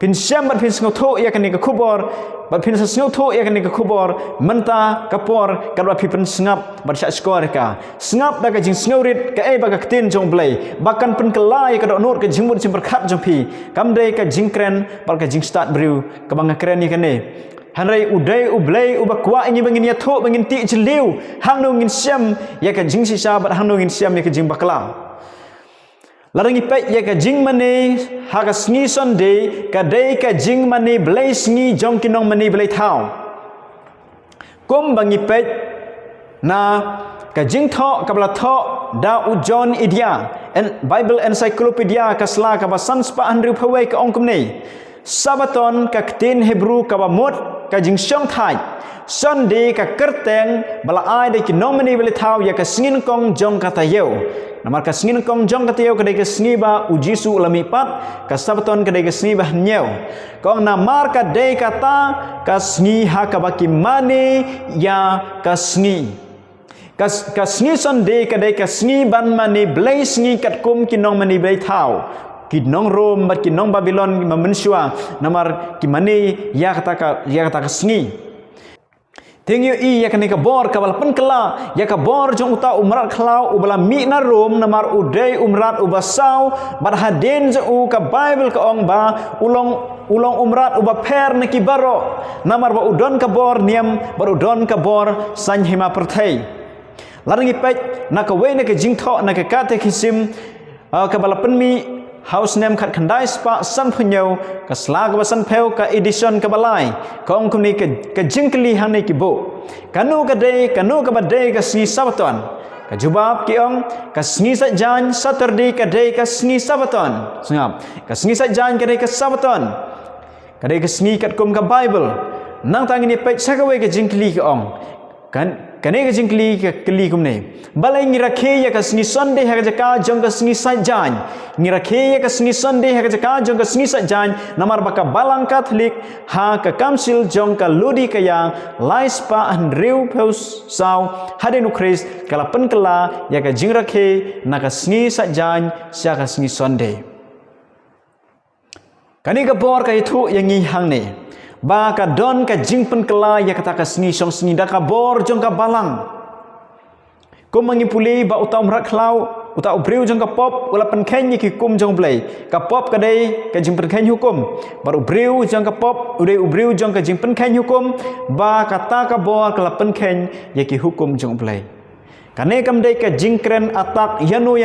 pin syam bat pin sngoto ya kan ni ka kubor bat pin sngoto ya kan ni ka kubor menta kapor kadwa pi pen snap bat sya skor ka snap da ka jing sngorit ka e ba ka tin jong blai bakan pen kelai ka do nur ka jing mun sim berkhat jong pi kam dei ka jing kren bar ka jing start briu ka bang kren ni kan ni Hanrai udai ublai ubakwa ingi bangin ya tho bangin ti jeliu hang no ngin syam ya ka jing sisa bat hang no ngin syam ya ka jing bakla Larang ipek ya ka jing mani ha ka sngi sonde ka dei ka jing mani blai sngi jong kinong mani blai thau kum bang ipek na ka jing tho ka bla tho da ujon idia and Bible encyclopedia ka sla ka ba sanspa andru phawai ka ongkum nei sabaton ka tin Hebrew ka ba mot ka jing syong thai sonde ka kerteng bala ai de kinong mani blai thau ya ka sngi kong jong ka tayeu namar ka sngi kong jong ka tiyo kadai ka sngi ba ujisu ulami pat ka sabaton kadai ka sngi ba nyeu kong namar ka dei kata ka sngi ha ka baki mane ya ka sngi ka sngi son dei kadai ka sngi ban mane blai sngi kat kum kinong mane blai thau kinong Rom bat kinong Babylon mamensyua namar kimani ya kata ka sngi tengyo i ya kani ka bor ka bal penkela ya ka bor jong uta umrat khlau ubala mi na Rom namar udai umrat ubasau bar haden je u ka Bible ka ong ba ulong umrat uba per neki baro namar ba udon ka bor niam bar udon ka bor san hima perthai larangi pet na ka we na ka jingtho na ka katekisim ka bal penmi house name khat khandai spa san phunyo ka sla ka san pheu ka edition ka balai ka ong kuni ka jingkli hang nei ki bo kanu ka dei kanu ka badei ka sngi sabaton ka jubab ki ong ka sngi sa jan saturday ka dei ka sngi sabaton sungap ka sngi sa jan ka dei ka sabaton ka dei ka sngi kat kum ka Bible nang tang ni pet sa ka we ka jingkli ka ong kane ka jingkli ka kli kum nei balai ngira khe ya ka sngi Sunday ha ka jaka jong ka sngi sa jan ngira khe ya ka sngi Sunday ha ka jaka jong ka sngi sa jan namar baka balang Catholic ha ka council jong ka ludi ka yang lais pa an riu peus sau hadenu Christ kala penkela ya ka jingra khe na ka sngi sa jan sia ka sngi Sunday kani ka bor ka itu yang ngi hang nei ba ka don ka jing penkela ya kata ka sngi song sngi da ka bor jong ka balang kum mangi puli ba uta umrat khlau uta ubriu jong ka pop ula penken ki kum jong blai ka pop ka dei ka jing penken hukum bar ubriu jong ka pop udai ubriu jong ka jing penken hukum ba kata ka bor kala penken ya ki hukum jong blai kane kam dei ka jing kren atak yanu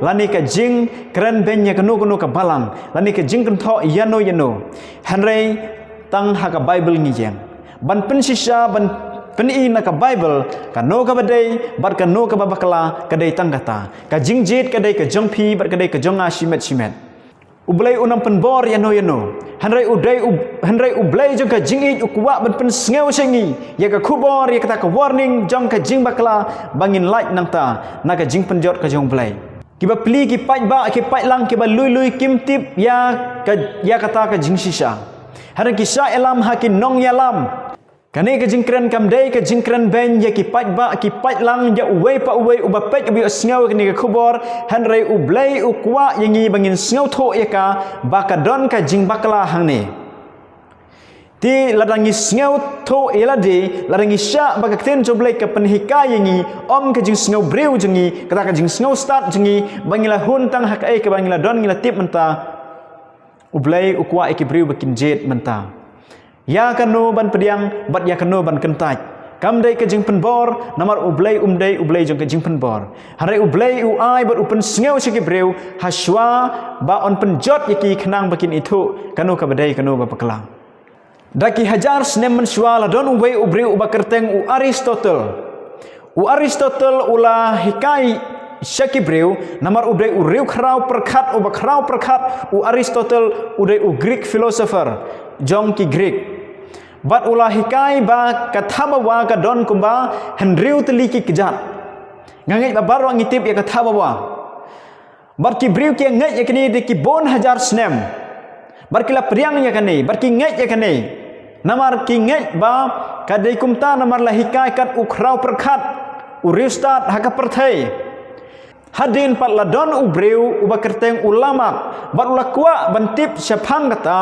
lani ka jing kren ben ya kanu ka balang lani ka jing kan tho yanu hanrei tang ha ka Bible ni jeng ban pensisa ban peni na ka Bible ka no ka badai bar ka no ka babakala ka dei tang kata ka jingjit ka dei ka jongpi bar ka dei ka jonga simet ublai unam penbor yano hanrai ublai jong ka jingi ukwa ban pen sngew sengi ya ka khubor ya kata ka warning jong ka jing bakala bangin light nang ta na ka jing penjot ka jong blai kiba pli ki pai ba ki pai lang kiba lui kim tip ya kata ka jing sisa haran kisah elam hakin nong yalam kane ka jingkren kam dei ka jingkren ben ya ki pat ba ki pat lang ya uwei pa uwei uba pet ubi sngaw kini ka khubor hanrei ublei ukwa yangi bangin sngaw tho ya ka ba ka don ka jing bakla hang ni ti ladangi sngaw tho elade ladangi sha ba ka ten joblei ka penhika yangi om ka jing sngaw breu jengi kata ka jing sngaw start jengi bangila huntang hak ai ka bangila don ngila tip menta ublai ukwa ikibriu bakin jet menta ya kanu ban pediang bat ya kanu ban kentaj kam dei ka jing penbor namar ublai jong ka jing penbor hare ublai uai bat upen sngew sikibriu haswa ba on penjot yaki khnang bakin itu kanu ka badai kanu ba paklang daki hajar snem menswala don uwei ubriu ubakerteng u Aristotle ula hikai Syakibriu namar udai uriu khrau perkhat u Aristotle udai u Greek philosopher jong ki Greek bat ulah hikai ba kathabawa ka don kumba henriu teliki kejat ngangai ba baro ngitip ya kathabawa bar ki briu ki ngai ya kini de ki bon hajar snem bar kila priang ya kani bar ki ngai ya kani namar ki ngai ba kadai kumta namar la hikai kat u khrau perkhat u ristat haka perthai hadin pat ladon ubreu ubakerteng ulama bat ulakwa bantip syapang kata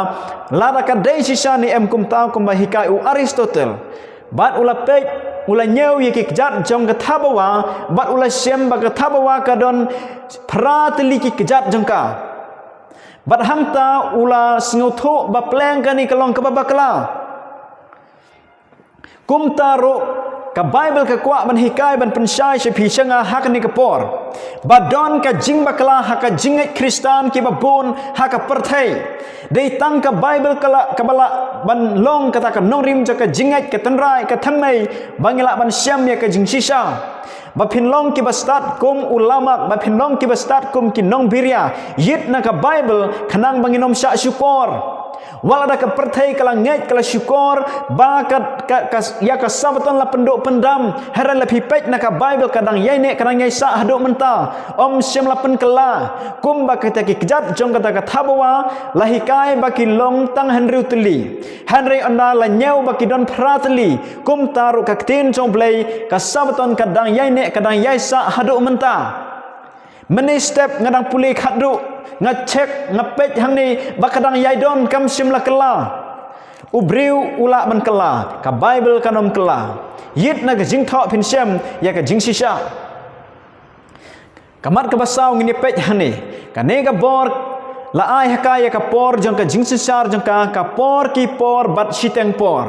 lada kadai sisa ni kumta kumba hikai u Aristotle bat ulapek ula nyeu yeki kejat jong kathabawa bat ula syem ba kathabawa kadon prateliki kejat jongka bat hangta ula sngutho ba pleng kani kalong kababakla kumta ro ka Bible ka kwa ban hikai ban pensai sepi sanga hakani ka por badon ka jing bakla haka jingai Kristan ki babon haka perthai dei tang ka Bible kala kabala ban long kata ka nongrim jaka jingai ka tenrai ka thamai bangila ban syam ya ka jing sisa bapin long ki bastat kum ulama bapin long ki bastat kum ki nong biria yit na ka Bible khanang banginom sya syupor Wala ada ka perthai kala ngai kala syukur ba ya ka sabaton la penduk pendam heran la pipet na ka Bible kadang yai ne kadang yai sa haduk menta om syam la pen kala kum ba kita ki kejat jong kata ka thabawa lahikai ba ki long tang henry tuli henry onda la nyau ba ki don pratli kum taru ka tin jong blai ka sabaton kadang yai ne kadang yai sa haduk menta meni step ngadang pulih khaduk ngecek ngepet hang ni bakadang yaidon kam simla kela ubriu ula man kela ka Bible kanom kela yit na jing tho phin sem ya ka jing sisa kamat ka basau ngini pet hang ni ka ne ka bor la ai haka ya ka por jong ka jing sisar jong ka por ki por bat siteng por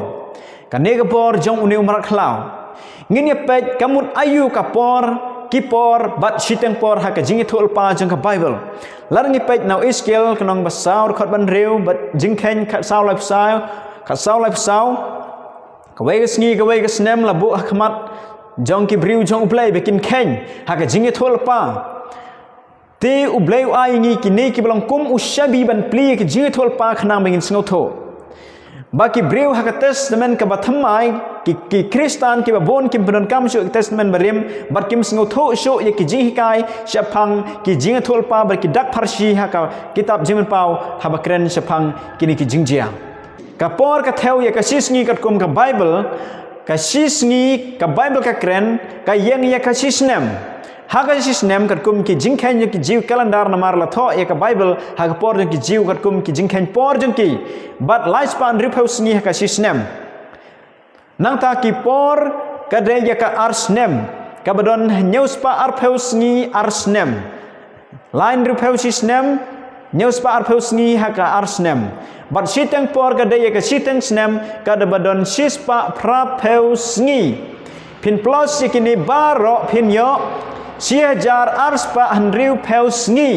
ka ne ka por jong uni umrat khlau ngini pet kamut ayu ka por kipor bat siteng por ha ka jingi thul pa jong ka Bible larngi pet now iskill knong basau khot ban reu bat jingkhen khat sau life sao khat sau life sao ka wei sngi ka wei ka snem la bu khmat jong ki briu jong play bekin khen ha ka jingi thul pa ti ublei ai ngi ki ne ki blong kum ushabi ban pli ki jingi thul pa khna bengin sngo tho baki briu ha ka testament ka bathamai ki Kristan ki babon kim penon kam shu testament barim bar kim sngo tho shu ye ki jing hikai shapang ki jing thol pa bar ki dak farsi ha ka kitab jimen pau ha bakren shapang kini ki jing jia ka por ka theu ye ka sisngi kat kum ka Bible ka sisngi ka Bible ka kren ka yeng ye ka sisnem ha ka sisnem kat kum ki jing khen ye ki jiw calendar namar la tho ye ka Bible ha ka por ki jiw kat kum ki jing khen por jeng ki but lifespan riphaus ngi ha ka sisnem nang ta ki por ka de ya ka arsnem ka badon neuspa arpheus ngi arsnem line ripheus snem neuspa arpheus ngi ha ka arsnem bat siteng por ka de ya ka siteng snem ka de badon sispa prapheus ngi pin plus sikini baro pin yo siajar arspa hanriu pheus ngi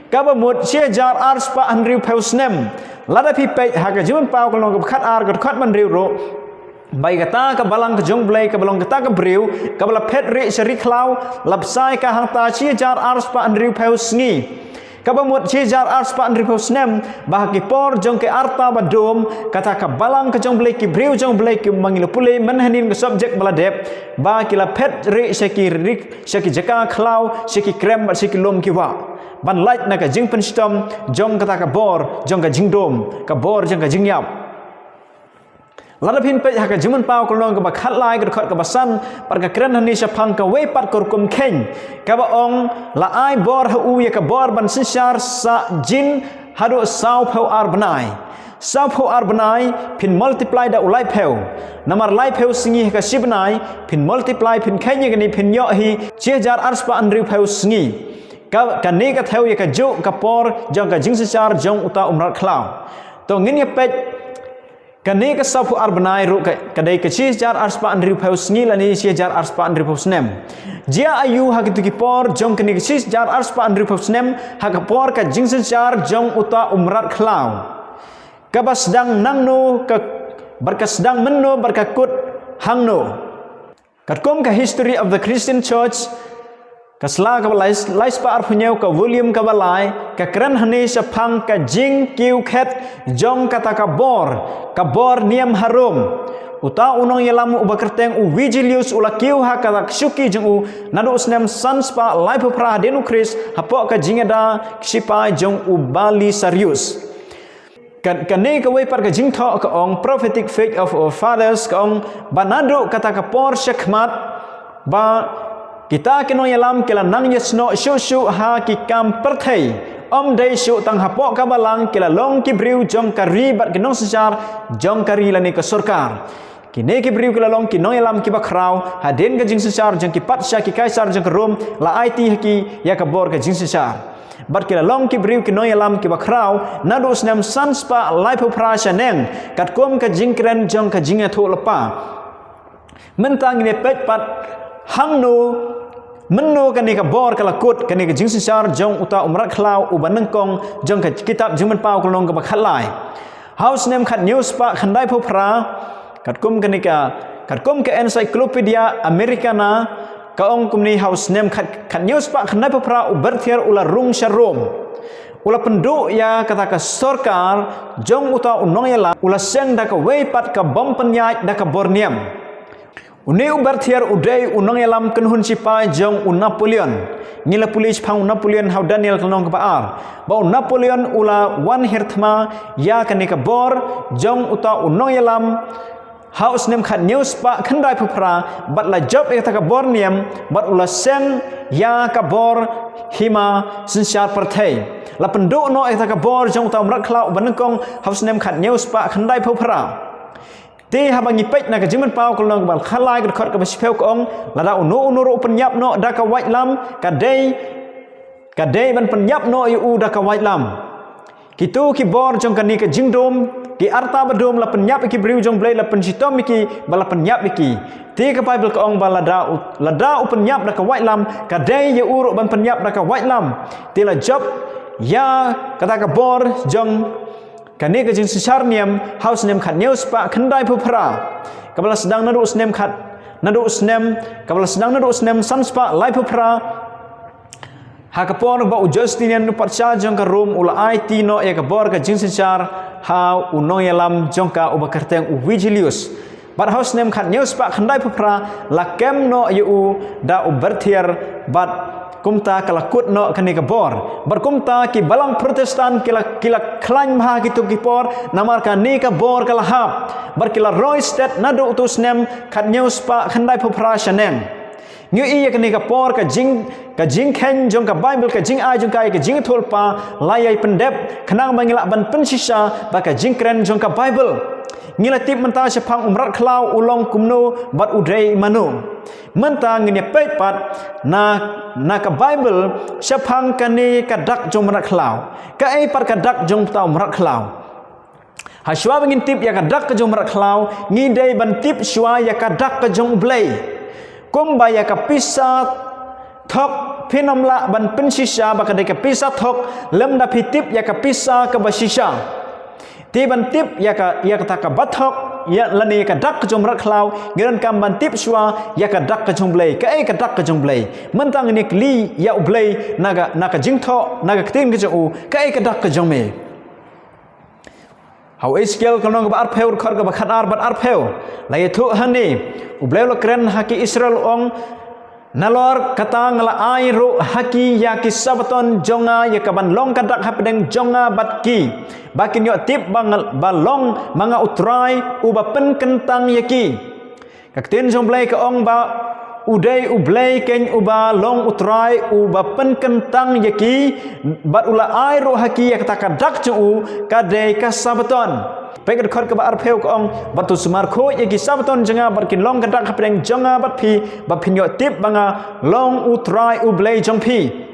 ka bamut siajar arspa hanriu pheus nem lada pi pe ha ka jun pau ka long ka khat ar ka khat man riu ro bai kata ka balang ka jong blai ka balong kata ka briu ka bala phet ri seri khlau lapsai ka hang ta chi jar ars pa andriu pheus ngi ka bamut chi jar ars pa andriu pheus nem bah ki por jong ke arta badom kata ka balang ka jong blai ki briu jong blai ki mangil pule man hanin ka subject bala dep ba ki la phet ri seki rik seki jaka khlau seki krem seki lom ki wa ban light na ka jing pen stom jong kata ka bor jong ka jing dom ka bor jong ka jing yap lada pin pe ha ka jimun pau ko long ka ba khat lai ka khot ka ba san par ka kren hani shapang ka we pat kor kum khen ka ba ong la ai bor ha u ya ka bor ban sishar sa jin hado sau phau ar banai sau phau ar banai pin multiply da ulai phau namar lai phau singi ka sibnai pin multiply pin khen ye ni pin yo hi 6000 arspa andri phau singi ka ne ka thau ye ka jo ka por jong ka jing sishar jong uta umrat khlau to ngin ye pet kani ka sapu arbanai ru ka dai ka chi jar arspa andri phaus ngi lani chi jar arspa andri phaus nem jia ayu ha ki tu ki por jong kani ka chi jar arspa andri phaus nem ha ka por ka jingsen jar jong uta umrat khlau ka basdang nangno ka berkasdang menno berkakut hangno katkom ka history of the Christian church kasla ka lais pa arphnyau ka volume ka balai ka kran hani saphang ka jing kiu khet jong kata ka bor niam harum uta unong yalam ubakerteng u vigilius ula kiu ha ka syuki jeng u nadu snem sans pa life pra denu Chris hapok ka jingeda sipa jong u bali serius kan ne ka we par ka jing tho ka ong prophetic faith of our fathers ka ong banado kata ka por shekmat ba kita keno yalam kela nang yesno shu ha ki kam perthai om dei shu tang hapok ka balang kela long ki briu jong kari bat kinong sejar jong kari lani ka surkar kine ki briu kela long kinong yalam ki bakrau haden ka jing sejar jong ki patsha ki kaisar jong rom la it ki ya ka bor ka jing sejar bat kela long ki briu kinong yalam ki bakrau nadu snam sanspa laipo prasha neng kat kom ka jing kren jong ka jing atho lepa mentang ne pet pat hangno menno kani ka bor kala kut kani ka jing sisar jong uta umrat khlau u banang kong jong ka kitab jimen pau kolong ka bakhalai house name khat news pa khandai pho phra katkum kani ka encyclopedia americana ka ong kumni house name khat news pa khandai pho phra u berthier ula rung sharom ula penduk ya kata ka sorkar jong uta unong ya la ula seng da ka weipat ka bom penyai da ka borniam uni ubertiar udai unong ya lam kenhun sipai jong Napoleon ngila pulis pang Napoleon how Daniel kanong ka baar ba Napoleon ula wan hirtma ya kanika bor jong uta unong ya lam Haus nem khat news pa khandai phupra bat la job e taka bor niam bat ula seng ya ka bor hima sinsyar partai la penduk no e taka bor jong ta mrak khlau banengkong haus nem khat news pa khandai phupra ti habangi pek na ka jiman pau kolong bal khalai ka khot ka bespeu kong la da unu ro penyap no da ka wait lam ka dei ban penyap no yu da ka wait lam kitu ki bor jong kan ni ka jingdom ki arta badum la penyap ki briu jong blai la pensitom ki bala penyap ki ti ka bible ka ong bala da u penyap da ka wait lam ka dei ye uruk ban penyap da ka wait lam ti la job ya kata ka bor jong kani ka jing sisar niam house nem khat news pa khandai phupra kabala sedang nadu snem khat nadu snem kabala sedang nadu snem sanspa lai phupra hakapon ba Justinian nu parcha jong ka room ula IT no ya ka bor ka jing sisar ha unong yalam jong ka uba kerteng u Vigilius bat house nem khat news pa khandai phupra la kem no yu da u bertier bat kumta kala kut no kani ka bor bar kumta ki balang protestan kila klan maha kitu ki por namar ka ni ka bor kala hap bar kila roy state nadu utus nem khat news pa khandai phupra shanem nyu iya kani ka por ka jing khen jong ka bible ka jing ai jong ka jing thol pa layai pendep khanang bangila ban pensisa ba ka jing kren jong ka bible ngila tip menta sepang umrat khlau ulong kumno bat udrei manu menta ngini pet pat na ka bible sepang kani ka dak jong umrat khlau ka ai par ka dak jong ta umrat khlau ha shwa bangin tip ya ka dak ka jong umrat khlau ngi dei ban tip shwa ya ka dak ka jong blai kumba ya ka pisa thok phinomla ban pensisa ba ka dei ka pisa thok lem da phitip ya ka pisa ka basisa ti ban tip ya ka ka bathok ya lani ka dak ka jom rak khlau ngiran kam ban tip shwa ya ka dak ka jom blai ka ai ka dak ka jom blai mentang ni kli ya ublai naga jingtho naga ktin ka ju ka ai ka dak ka jom me how Ezekiel kanong ba arpheu khor ka ba khanar bat arpheu la yethu hani ublai lo kren haki Israel ong nalor kata ngala ai ro haki ya ki sabaton jonga ya kaban long kadak hapdeng jonga batki bakin yo tip balong manga utrai uba pen kentang yaki kakten jomblai ka ong ba udai ublai ken uba long utrai uba pen kentang yaki bat ula ai ro haki ya kata kadak chu kadai ka sabaton pegat khot ka ba arpheu ka ong batu sumar kho ye ki sabaton janga barkin long kadak hapdeng jonga bat phi ba phinyo tip banga long utrai ublai jong phi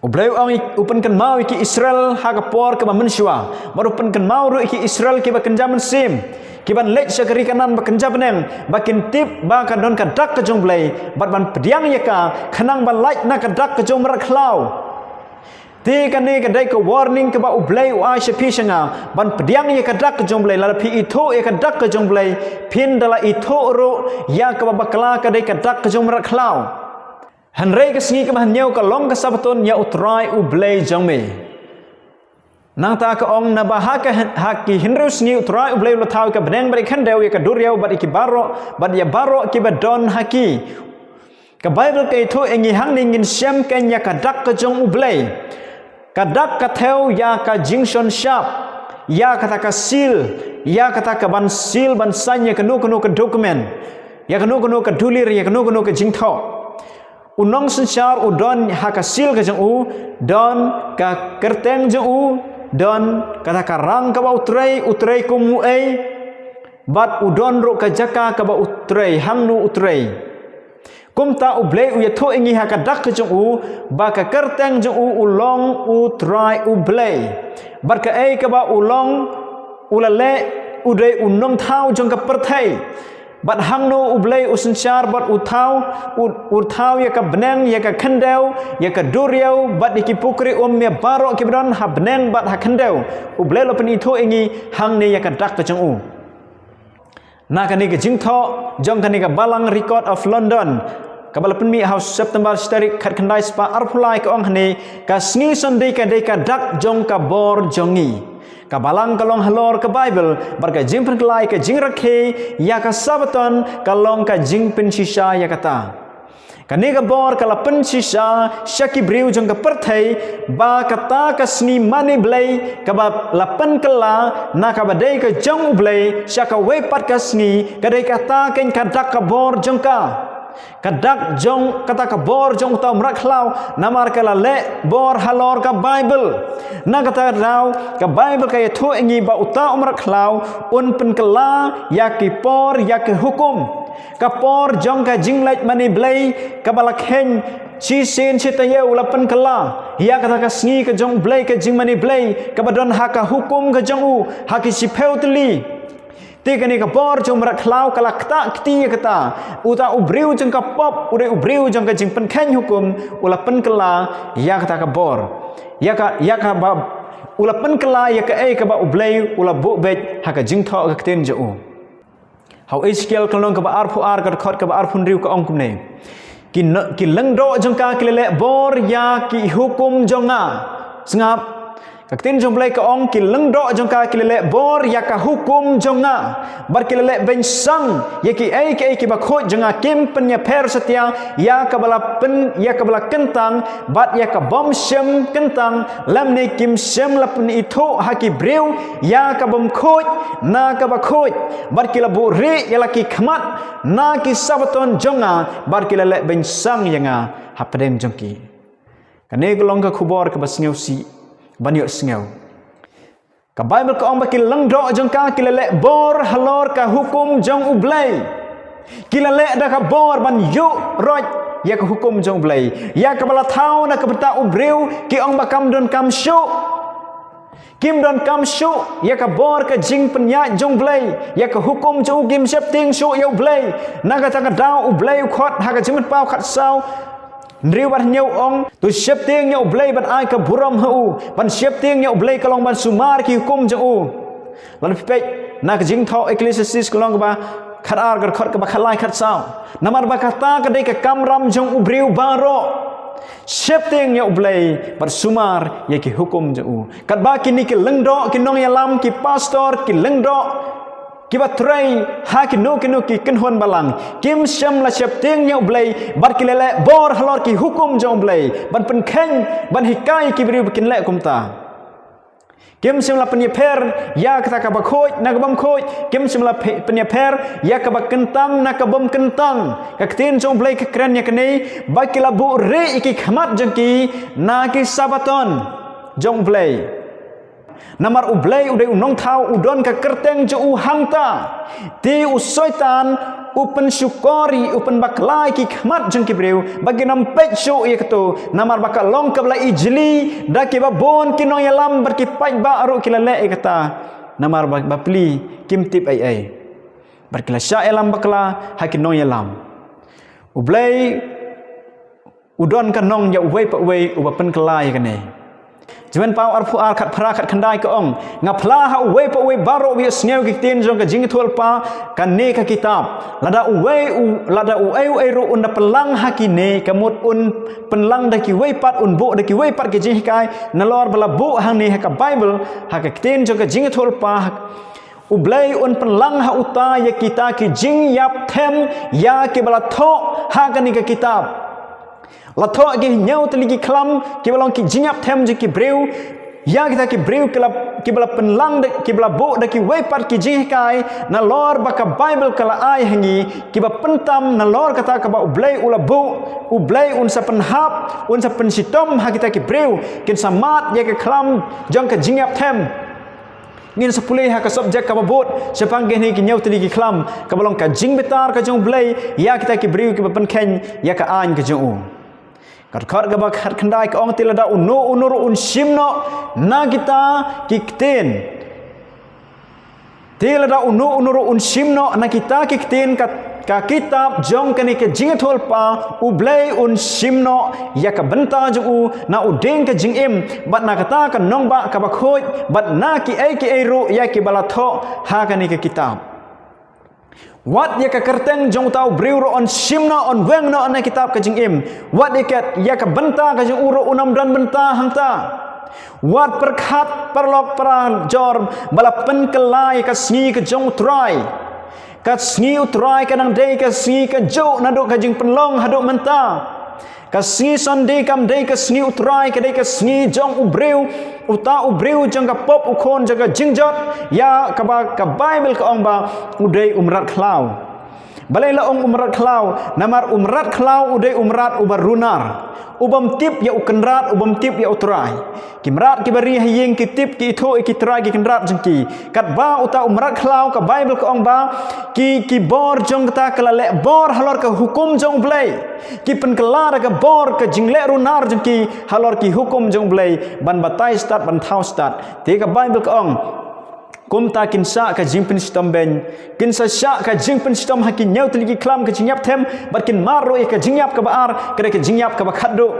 ublai ong upen kan mau ki Israel ha ka por ka ba menshwa baru pen kan mau ru ki Israel ki ba kenjaman sim ki ban lek sakari kanan ba kenjabeneng bakin tip ba ka don kadak ka jong blai bat ban pediang ye ka khanang ban like na kadak ka jong rak khlau ti kan ni ka dai ka warning ka ba ublai u ai shapi shanga ban pediang ye kadak ka jong blai la phi itho ye kadak ka jong blai phin dala itho ro ya ka ba bakla ka dai kadak ka jong rak khlau hanrei ka singi ka ba nyau ka long ka sabaton ya utrai ublai jong me nang ta ka ong na ba ha ki hinru singi utrai ublai lo thau ka beneng bari khan deu ye ka duriau bari ki baro bad ya baro ki ba don haki ka bible ka itho engi hang ning in sem ken ya kadak ka jong ublai kadak ka theo ya ka jingson shap ya kata ka seal ya kata ka ban seal ban sanya ka no ka dokumen ya ka no ka dulir ya ka no ka jingtho unong sensar udon ha ka seal ka jong u don ka kerteng jong u don kata ka rang ka ba utrai ku mu ai bat udon ro ka jaka ka ba utrai hang nu utrai kumta ublai u yatho ingi ha ka dak jong u ba ka kerteng jong u ulong utrai ublai bar ka ai ka ba ulong ulale udai unong thau jong ka perthai bat hang no ublai usenchar bat uthau ya ka beneng ya ka khandeu ya ka duriau bat iki pukri me baro ki bron ha beneng bat ha khandeu ublai lo pen itho ingi hang ne ya ka dak jong u na ka ni ka jingtho jong ka ni ka balang record of London kabala penmi haus September starik khat khandai spa arphulai ka ong hne ka sngi sondei ka dei ka dak jong ka bor jongi ka balang kalong halor ka Bible bar ka jing pen klai ka jing rakhe ya ka sabaton kalong ka jing pen sisa ya kata kani ka bor kala pen sisa syaki briu jong ka perthai ba kata ka sni mani blai ka ba lapan kala na ka badai ka jong blai syaka wepat ka sni ka dei kata ken ka dak ka bor jong ka kadak jong kata ka bor jong tau mrak khlau namar kala le bor halor ka Bible na kata rau ka Bible ka yathu engi ba uta mrak khlau un pen kala ya ki por ya ki hukum ka por jong ka jinglait mani blai ka balak hen chi sen chi tayeu la pen kala ya kata ka sngi ka jong blai ka jing mani blai ka badon ha ka hukum ka jong u ha ki si peutli tiga ni ka bor jong merak khlau kala kta kti kata uta ubriu jong ka pop ure ubriu jong ka jing pen khen hukum ula pen kala ya kata ka bor ya ka ba ula pen kala ya ka ka ba ublei ula bu bet ha ka jing tho ka kten jo how skill kalong ka ba arfu ar ka khot ka ba arfun riu ka ong kum ne ki leng do jong ka kilele bor ya ki hukum jonga sngap kaktin jong blai ka ong ki leng do jong ka kilele bor ya ka hukum jonga bar kilele ben sang ya ki ba khoj jonga kim pen ya per setia ya ka bala pen ya ka bala kentang bat ya ka bom shem kentang lam ne kim shem la pen itho ha ki breu ya ka bom khoj na ka ba khoj bar kila bu re ya la ki khmat na ki sabaton jonga bar kilele ben sang yanga ha pedem jongki kane golong ka khubor ka basngeu si banyak sengau ka Bible ka ong bakil lang do jong ka kilale bor halor ka hukum jong ublai kilale da ka bor ban yu roj ya ka hukum jong ublai ya ka bala thau na ka bata ubreu ki ong bakam don kam shu kim don kam shu ya ka bor ka jing penya jong blai ya ka hukum jong kim sep ting shu ya ublai na ka ta ka dau ublai khot ha ka jimat pau khat sau Nriu ban nyau ong tu siap ting nyau blai ban ai ka buram hu ban siap ting nyau blai kalong ban sumar ki hukum jong u lan pipek na ka jing tho ecclesiastes kalong ba kharar gar khot ka ba khalai khat sao namar ba kata ka dei ka kamram jong ubriu baro siap ting nyau blai ban sumar ye ki hukum jong u kat ba ki ni ki lengdo ki nong ya lam ki pastor ki lengdo kiba trai ha ki no ki kenhon balang kim syam la syap ting nyau blai bar kilele bor halor ki hukum jong blai ban pen khen ban hikai ki bri bikin le kumta kim syam la penya per ya kata ka ba khoj na ka bam khoj kim syam la penya per ya ka ba kentang na ka bam kentang ka ktin jong blai ka kren ya kene ba kila bu re iki khmat jong ki na ki sabaton jong blai namar ublai udai unong thau udon ka kerteng jo u hangta ti usoitan upen syukori upen baklai ki khmat jeng ki breu bagi nam pek syu ye ketu namar bakal long ka bla ijli da ki ba bon ki no yalam ber ki pai ba aru ki lele e kata namar ba pli kim tip ai ber ki la sya elam bakla ha ki no yalam ublai udon ka nong ya uwei pa wei u ba pen kelai ka ne Juan pau arfu ar khat phra khat khandai ka ong ngapla ha we pa we baro wi sneu ki tin jong ka jing thol pa kan ne ka kitab lada u ai ru un da pelang hakine kamut un penlang da ki we pat un bo da ki we pat ki jing kai nalor bala bu hang ne ka Bible ha ka tin jong ka jing thol pa ublai un penlang ha uta ya kita ki jing yap them ya ki bala tho ha ka ni ka kitab la tho gi nyau tli gi khlam ki balong ki jinyap them ji ki breu ya kita ki breu ki bala penlang de ki bala bo de ki wei pat ki jih kai na lor ba ka Bible kala ai hangi ki ba pentam na lor kata ka ba ublai ula bo ublai un sa penhap un sa pensitom ha kita ki breu kin samat ya ki khlam jong ka jinyap them ngin sepulih ha ka subjek ka babot sepang ge ni ki nyau tli ki khlam ka balong ka jing betar ka jong blai ya kita ki breu ki ba pen khen ya ka an ka jong Khat ga ba khat khandai ka ong tilada unur un simno na kita kikten tilada unur un simno na kita kikten ka kitab jong kani ke jingathol pa ublai un simno ya ka benta ju na udeng ka jingim bat na kata ka nong ba ka ba khoj bat na ki ai ru ya ki balatho ha kani ke kitab Wat ya ka kerteng jong tau briu ro on simna on weng na on kitab ka jing im. Wat ya ka benta ka jing uro unam dan benta hangta. Wat perkhat perlok para jor bala penkelai ka sngi ka jong utrai. Ka sngi utrai ka nang dei ka sngi ka jo na do ka jing penlong haduk menta. Ka sngi sonde kam dei ka sngi utrai ka dei ka sngi jong ubriu uta ubriu jong ka pop ukon jaga jingjot ya ka Bible ka ong ba udai umrat khlau. Balai la ong umrat khlau namar umrat khlau udai umrat ubar runar. Ubam tip ya ukenrat ubam tip ya utrai. Kimrat ki bari hayeng ki tip ki tho ki trai ki kenrat jengki. Kat ba uta umrat khlau ka Bible ka ong ba ki bor jong ta kala le bor halor ka hukum jong blai. Ki pen kelar ka bor ka jingle runar jengki halor ki hukum jong blai ban batai start ban thau start. Te ka Bible ka ong kum ta kinsa ka jingpen sistem ben kinsa sya ka jingpen sistem hakin nyau teligi klam ka jingyap them barkin maro ka jingyap ka baar ka jingyap ka bakhaddo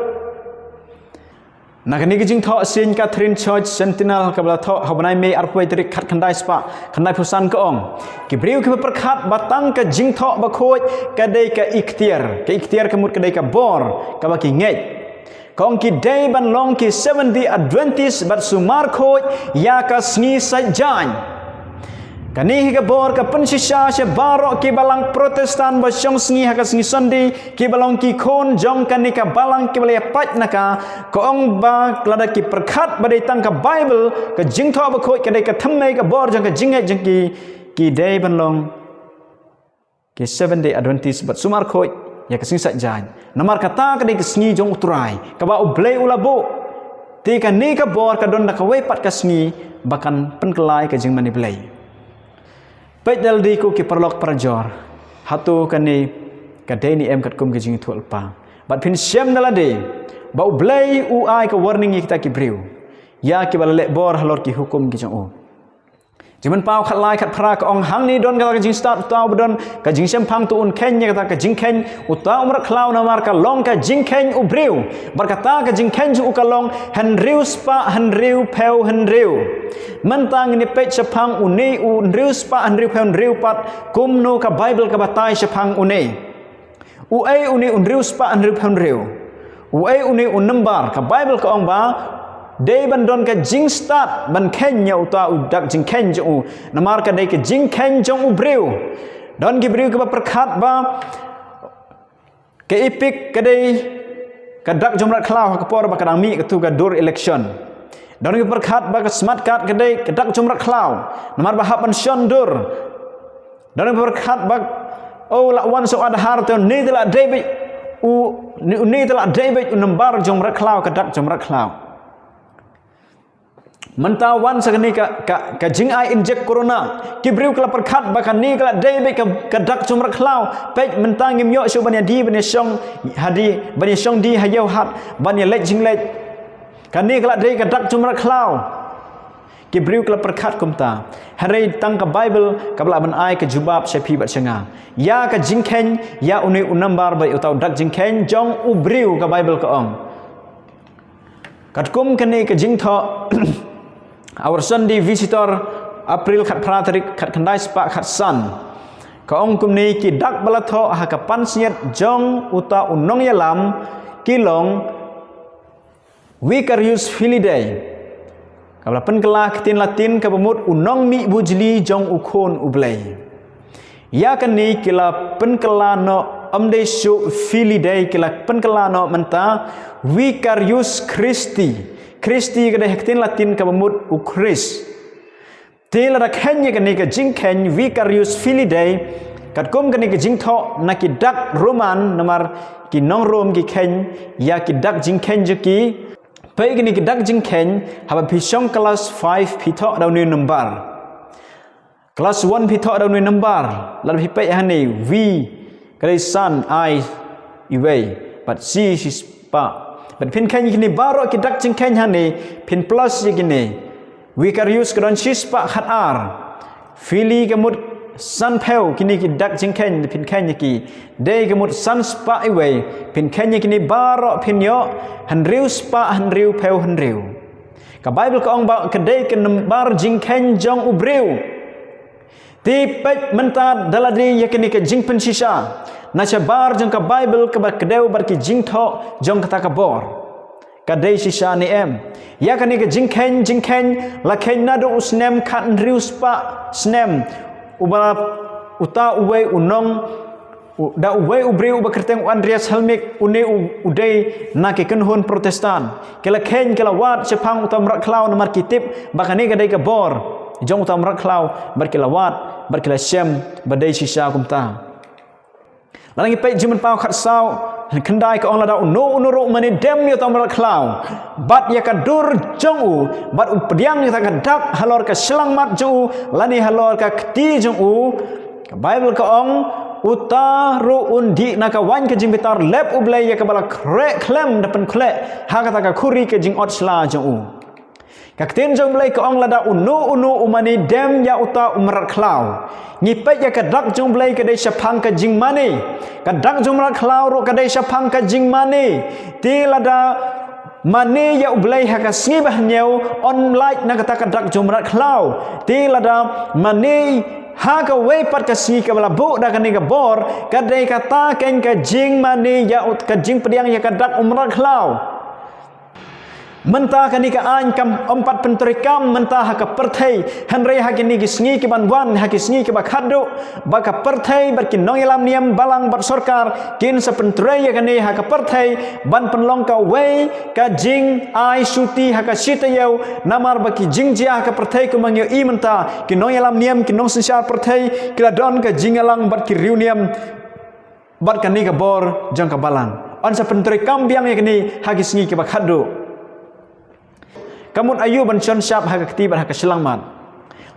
na kani jing tho sin Catherine Church Sentinel ka bla tho habanai me arpoi trik khat khandai spa khandai phusan ka ong ki briu ki perkhat batang ka jing tho ba khoj ka dei ka ikhtiar ka mut ka dei ka bor ka ba ki ngej Kong ki day ban long ki 70 Adventist bat sumar khoj ya ka sngi sajjan. Kani hi ka bor ka pensisa se barok ki balang Protestan ba syong sngi ha ka sngi Sunday ki balong ki khon jong kani ka balang ki balaya pat naka kong ba klada ki perkhat badai tang ka Bible ka jing tho ba khoj ka dai ka thammai ka bor jong ka jingai jong ki day ban long ki 70 Adventist bat sumar khoj ya kasing sajjan namar kata kadai kesngi jong utrai ka ba ublei ulabo ti ka ni ka bor ka don na ka wei pat kasngi bakan penkelai ka jing mani blei pedal di ku ki perlok parjor hatu kani ka dei ni em kat kum ka jing thul pa bat phin syam nala de ba ublei u ai ka warning kita ki briu ya ki balale bor halor ki hukum ki jong u Jiman pau khat lai khat phra ka ong hang ni don ka jing start taw don ka jing sem phang tu un khen nya ka jing khen uta umra khlau na mar ka long ka jing khen ubriu barkata ka jing khen ju ka long han riu spa han riu peu han riu man tang ni pe chapang uni un riu spa han riu peu riu pat kum no ka Bible ka batai chapang uni u ai uni un riu spa han riu peu riu u ai uni un number ka Bible ka ong ba Dei ban don ka jing start ban kenya uta udak jing ken jong namar ka dei ka jing ken jong ubriu don ki briu ka perkhat ba ke ipik ka dei ka dak jomrat khlau ka por ba kadang mi ka tu ka dur election don ki perkhat ba ka smart card ka dei ka dak jomrat khlau namar ba hap ban shon dur don ki perkhat ba oh la wan so ada har ton ni tela dei u ni tela dei number jomrat khlau ka dak jomrat khlau mentawan sakni ka jing ai inject corona kibriu kala perkhat bakan ni kala dei ka dak chumrak khlau pe mentang ngim yo shu ban di ban shong hadi ban shong di hayau hat ban lek jing lek kan ni kala dei ka dak chumrak khlau kibriu kala perkhat kumta hari tang ka Bible ka bla ban ai ka jubab sepi bat changa ya ka jing ken ya uni unambar bai utau dak jing ken jong ubriu ka Bible ka ong katkum kani ka jing tho Our Sunday visitor April khat pratarik khat khandai spa khat san ka ong kum ni ki dak balatho ha ka pansiet jong uta unong yalam kilong Vicarius Filidae kabla penkelah kitin Latin ka pemut unong mi bujli jong ukhon ublei ya kan ni kila penkela no amde su Filidae kila penkela no menta Vicarius Christi Kristi kada hektin Latin ka pemut ukris tela dak henya kani ka jing ken Vicarius Filidae kat kum kani ka jing tho na ki dak Roman namar ki nong Rom ki ken ya ki dak jing ken juki pe kani ki dak jing ken haba pisong kelas 5 pito daw ni number kelas 1 pito daw ni number lalu pe hani V kali san I iway but C is pa But pin kanya kini baro ki dak jing kanya ni pin plus je kini Vicarius kadon sispa khat ar Fili kamut san peu kini ki dak jing kanya pin kanya ki dei kamut san spa iway pin kanya kini baro pin yo han riu spa han riu peu han riu ka Bible ka ong ba ka dei ka numbar jing kanya jong ubriu Ti pej mentah daladi yakini ke jing pensisa. Nacha bar jong ka Bible ke kedeu bar ki jing tho jong kata ka bor. Kadai sisa ni em. Ya kani ke jing ken la ken nado usnem khat rius pa snem ubara uta uwe unong da uwe ubri ubakerteng Andreas Helmik une udai na ke kenhun Protestan kela ken kela wat sepang utam rak klau nomor kitip bakani gadai ke bor jong utam rak klau berkila wat berkila syam badai sisa kumta langi pe jimen pau khat sau kendai ke ong lada uno ro mani dem yo utam rak klau bat ya kadur jong u bat updiang ya dak halor ke selang mat jong u lani halor ke kti jong u Bible ke ong uta ro undi naka wan ke jing bitar lep ublay ya kabala krek klem depan klek ha kata ka khuri ke jing ot sla jong u ka kten jong blay ke ong lada uno umani dem ya uta umrat klau ni pet ya ka dak jong blay ke dei sapang ke jing mani ka dak jong umrat klau ro ke dei sapang ke jing mani ti lada mani ya ublay ha ka sibah nyeu online na kata ka dak jong umrat klau ti lada mani ha ka wei pat ka si ka bala bu da ka ni ka bor ka dei ka ta ken ka jing mani ya ut ka jing pediang ya ka dak umrat klau mentah ka ni ka an kam empat pentrikam mentah ha ka perthai hanrei ha ki ni ki sngi ki ban wan ha ki sngi ki ba khadu ba ka perthai bar ki nong ilam niam balang bar sarkar kin sa pentrei ya ka ni ha ka perthai ban penlong ka wei ka jing ai suti ha ka sita yau namar ba ki jing jia ka perthai ku mangyo i mentah ki nong ilam niam ki nong sensar perthai ki la don ka jing alang bar ki riu niam bar ka ni ka bor jang ka balang an sa pentrikam biang ya ka ni ha ki sngi ki ba khadu kamun ayu ban chon syap ha kati ban ha selang mat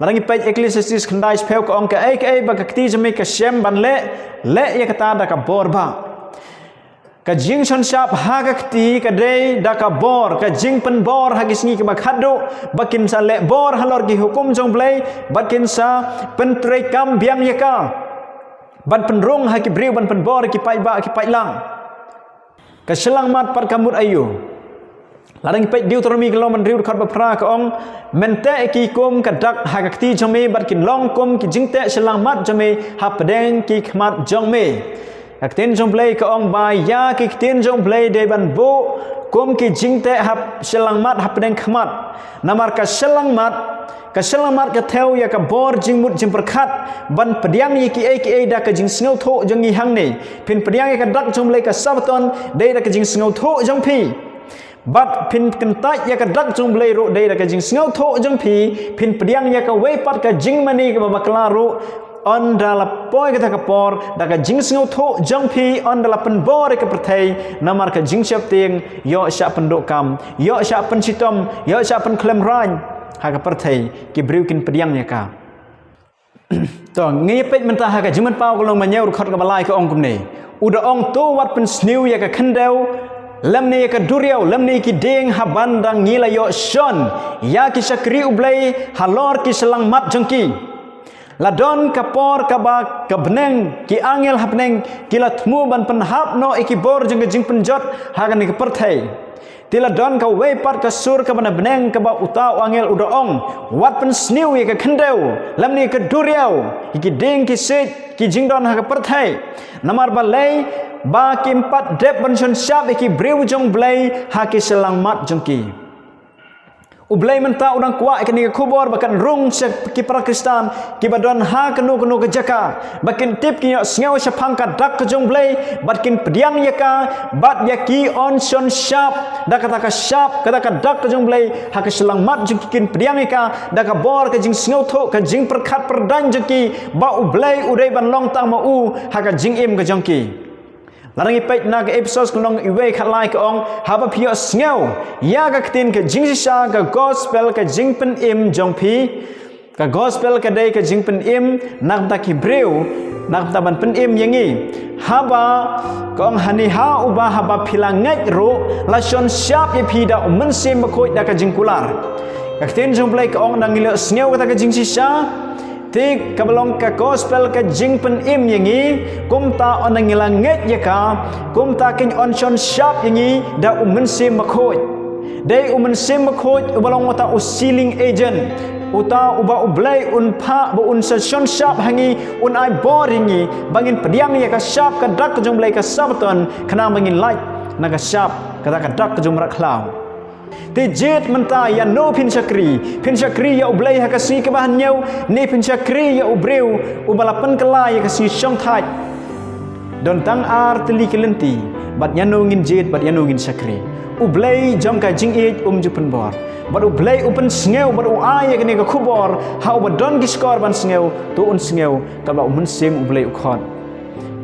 larangi page Ecclesiastes khandai speu ka ong ka ai ba kati jame ka syam ban le ya kata da ka bor ba ka jing chon syap ha kati ka dei da ka bor ka jing pen bor ha gisngi ka ba khadu bakin sa le bor halor gi hukum jong blai bakin sa pen trei kam biang ya ka ban pen rong ha ki briu ban pen bor ki pai ba ki pai lang ka selang mat par kamut ayu larang pej Deuteronomy kalau menriu khat bapra ka ong mente ki kum ka dak ha ka ti jame bat kin long kum ki jingte selang mat jame ha pedeng ki khmat jong me ak ten jong play ka ong ba ya ki ten jong play de ban bo kum ki jingte ha selang mat ha pedeng khmat namar ka selang mat ka theo ya ka bor jing mut jing perkhat ban pediang yi ki da ka jing snau tho jong yi hang ni pin pediang ya ka dak jong play ka sabaton de da ka jing snau tho jong phi bat pin kentai ya ka dak jong blai ro dei da ka jing snau tho jong phi pin pediang ya ka wei pat ka jing mani ka babakla ro on dala poi ka ka por da ka jing snau tho jong phi on dala pen bor ka perthai namar ka jing siap ting yo sya pendok kam yo sya pen sitom yo sya pen klem ran ha ka perthai ki briu kin pediang ya ka to ngi pej mentah ha ka jiman pau ko long manyau khot ka balai ka ong kum ni uda ong to wat pen sniu ya ka khandeu lam ni ka duriau lam ni ki deng ha bandang ngila yo shon ya ki sakri ublai halor ki selang mat jengki ladon ka por ka ba ka beneng ki angel ha beneng ki la thmu ban pen hap no iki bor jeng jing penjot ha kan ni ka perthai tila don ka wei pat ka sur ka bana beneng ka ba utau angel udaong wat pen sniu ya ka khendeu lam ni ka duriau iki deng ki set ki jing don ha ka perthai namar balai ba kimpat dep benson syap iki briu jong blai ha ki selang mat jengki ublai menta udang kuat ikani ke kubur bakan rung sek ki para Kristan ki badon ha kenu ke jaka bakin tip ki sngaw syapang ka dak ke jong blai bakin pediang ya ka bat ya ki on son syap dak kata ka syap kata ka dak ke jong blai ha ke selang mat jengki kin pediang ya ka dak ka bor ke jing sngaw tho ke jing perkhat perdan jengki ba ublai udai ban long tang ma u ha ka jing im ke jengki larangi pej na ke episode kunong iwe khalai ka ong haba pio sngaw ya ka ktin ke jing sisa ka gospel ka jing pen im jong phi ka gospel ka dei ka jing pen im nak ta ki breu nak ta ban pen im yangi haba ka ong hani ha uba haba philangai ro la shon syap ye phi da men sim khoi da ka jing kular ka ktin jong blai ka ong nang ilo sngaw ka ta ka jing sisa ti kabalong ka gospel ka jing pen im yangi kumta on ngilang nget ya ka kumta kin on shon sharp yangi da umen sim makhoj dei umen sim makhoj ubalong mata usiling agent uta uba ublay un pa bo un sa shon shap hangi un ai boringi bangin pediang ya ka shap ka dak ka jong blay ka sabaton kana bangin light na ka shap ka dak ka jong rak klau te jet menta ya no pin syakri ya ublay ha ka si ka bahan nyau ni pin syakri ya ubreu ubalapan kala ya ka si shong thai don tang ar teli kelenti bat yanu ngin jet bat yanu ngin syakri ublay jong ka jing it jupen bor bat ublay upen sngeu bat uaya kene ka khubor ha ubadon giskor ban sngeu tu un sngeu ka ba umun sem ublay ukhot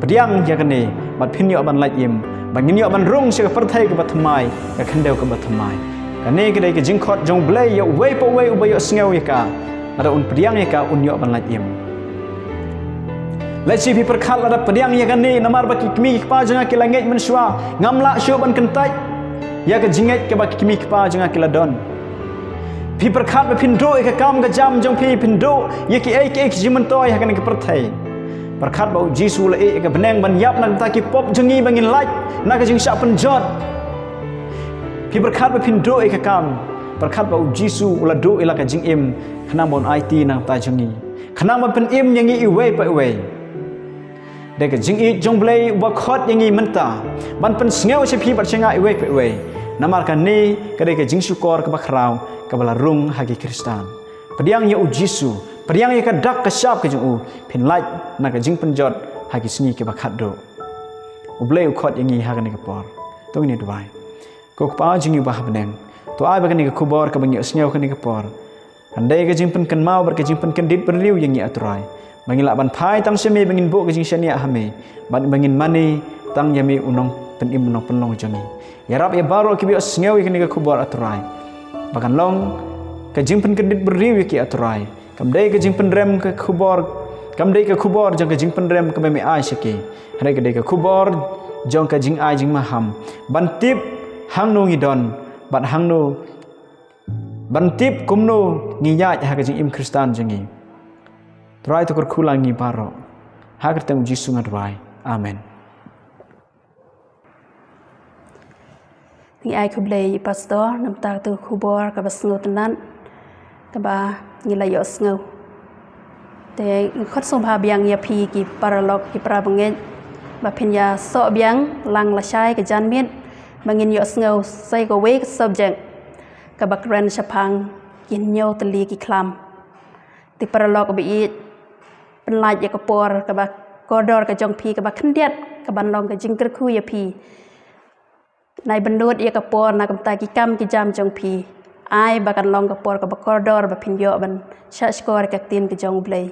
pediang ya kene bat phin yo ban lait im ban ngin yo ban rung se ka perthai ka bat thamai ka khandeu ka bat thamai kane kedai ka jing khot jong blay yo wei po wei ubay yo sngeu ya ka ada un pediang ya ka un yo ban lait im lai si pi perkhat ada pediang ya kene namar ba ki kmi pa janga ki langit menswa ngamla syo ban kentai ya ka jinget ke ba ki kmi pa janga ki ladon pi perkhat ba pindo ka kam ka jam jong pi pindo ya ki ai ki jiman toy ha kan ka perthai perkhat ba jisu la e ka beneng ban yap nak ta ki pop jengi bangin like nak ka jing sya penjot pi perkhat ba pindo ka kam perkhat ba jisu ula do ila ka jing im khana bon it nang ta jengi khana ma pen im yang i we pa we de ka jing i jong blay ba khot yang i menta ban pen sngew se pi bat chenga i we pa we namar kan ni ka de ka jing syukor ka ba khrau ka bala rung hagi kristan pediang ya jisu pediang ya ka dak ka syap ka jing u pin light na ka jing penjot hagi sni ke ba khat do ublay khot yang i ha ka ni ka por to ni duai ko pa jing i ba habneng to ai ba ka ni ka khubor ka bangi sngew ka ni ka por andai ka jing pen kan mau ber ka jing pen kan dit berliu yang i atrai bangila ban phai tang semi bangin bo ka jing shania hame ban bangin mani tang yami unong pen im unong penlong jangi ya rab ya baro ki bi sngew ka ni ka khubor atrai bakan long ka jing pen kan dit berliu ki atrai kamdai ka jing pen rem ka khubor kamdai ka khubor jang ka jing pen rem ka me ai shiki hare ka dai ka khubor jong ka jing ai jing maham ban tip hang no ngi don ban hang no ban tip kumno ngi ya ha ka jing im kristan jangi try to kur khulangi baro ha ka tang jisu ngadwai amen ni ai khublei pastor nam ta tu khubor ka basngo tanan ka ba ngi la yo sngo te khot som ba biang ya phi ki paralok ki pra bangen ba phinya so biang lang la shai ka jan miet bangin yo sngo sai ko we subject ka ba kran chapang kin nyo tali ki klam ti paralok bi it pen lai ya ka por ka ba kodor ka jong phi ka ba khndiat ka ban long ka jing kr khu ya phi nai bandut ya ka por na kam ta ki kam ki jam jong phi ai ba kan long ka por ka ba kodor ba phin yo ban sha skor ka tin ki jong blai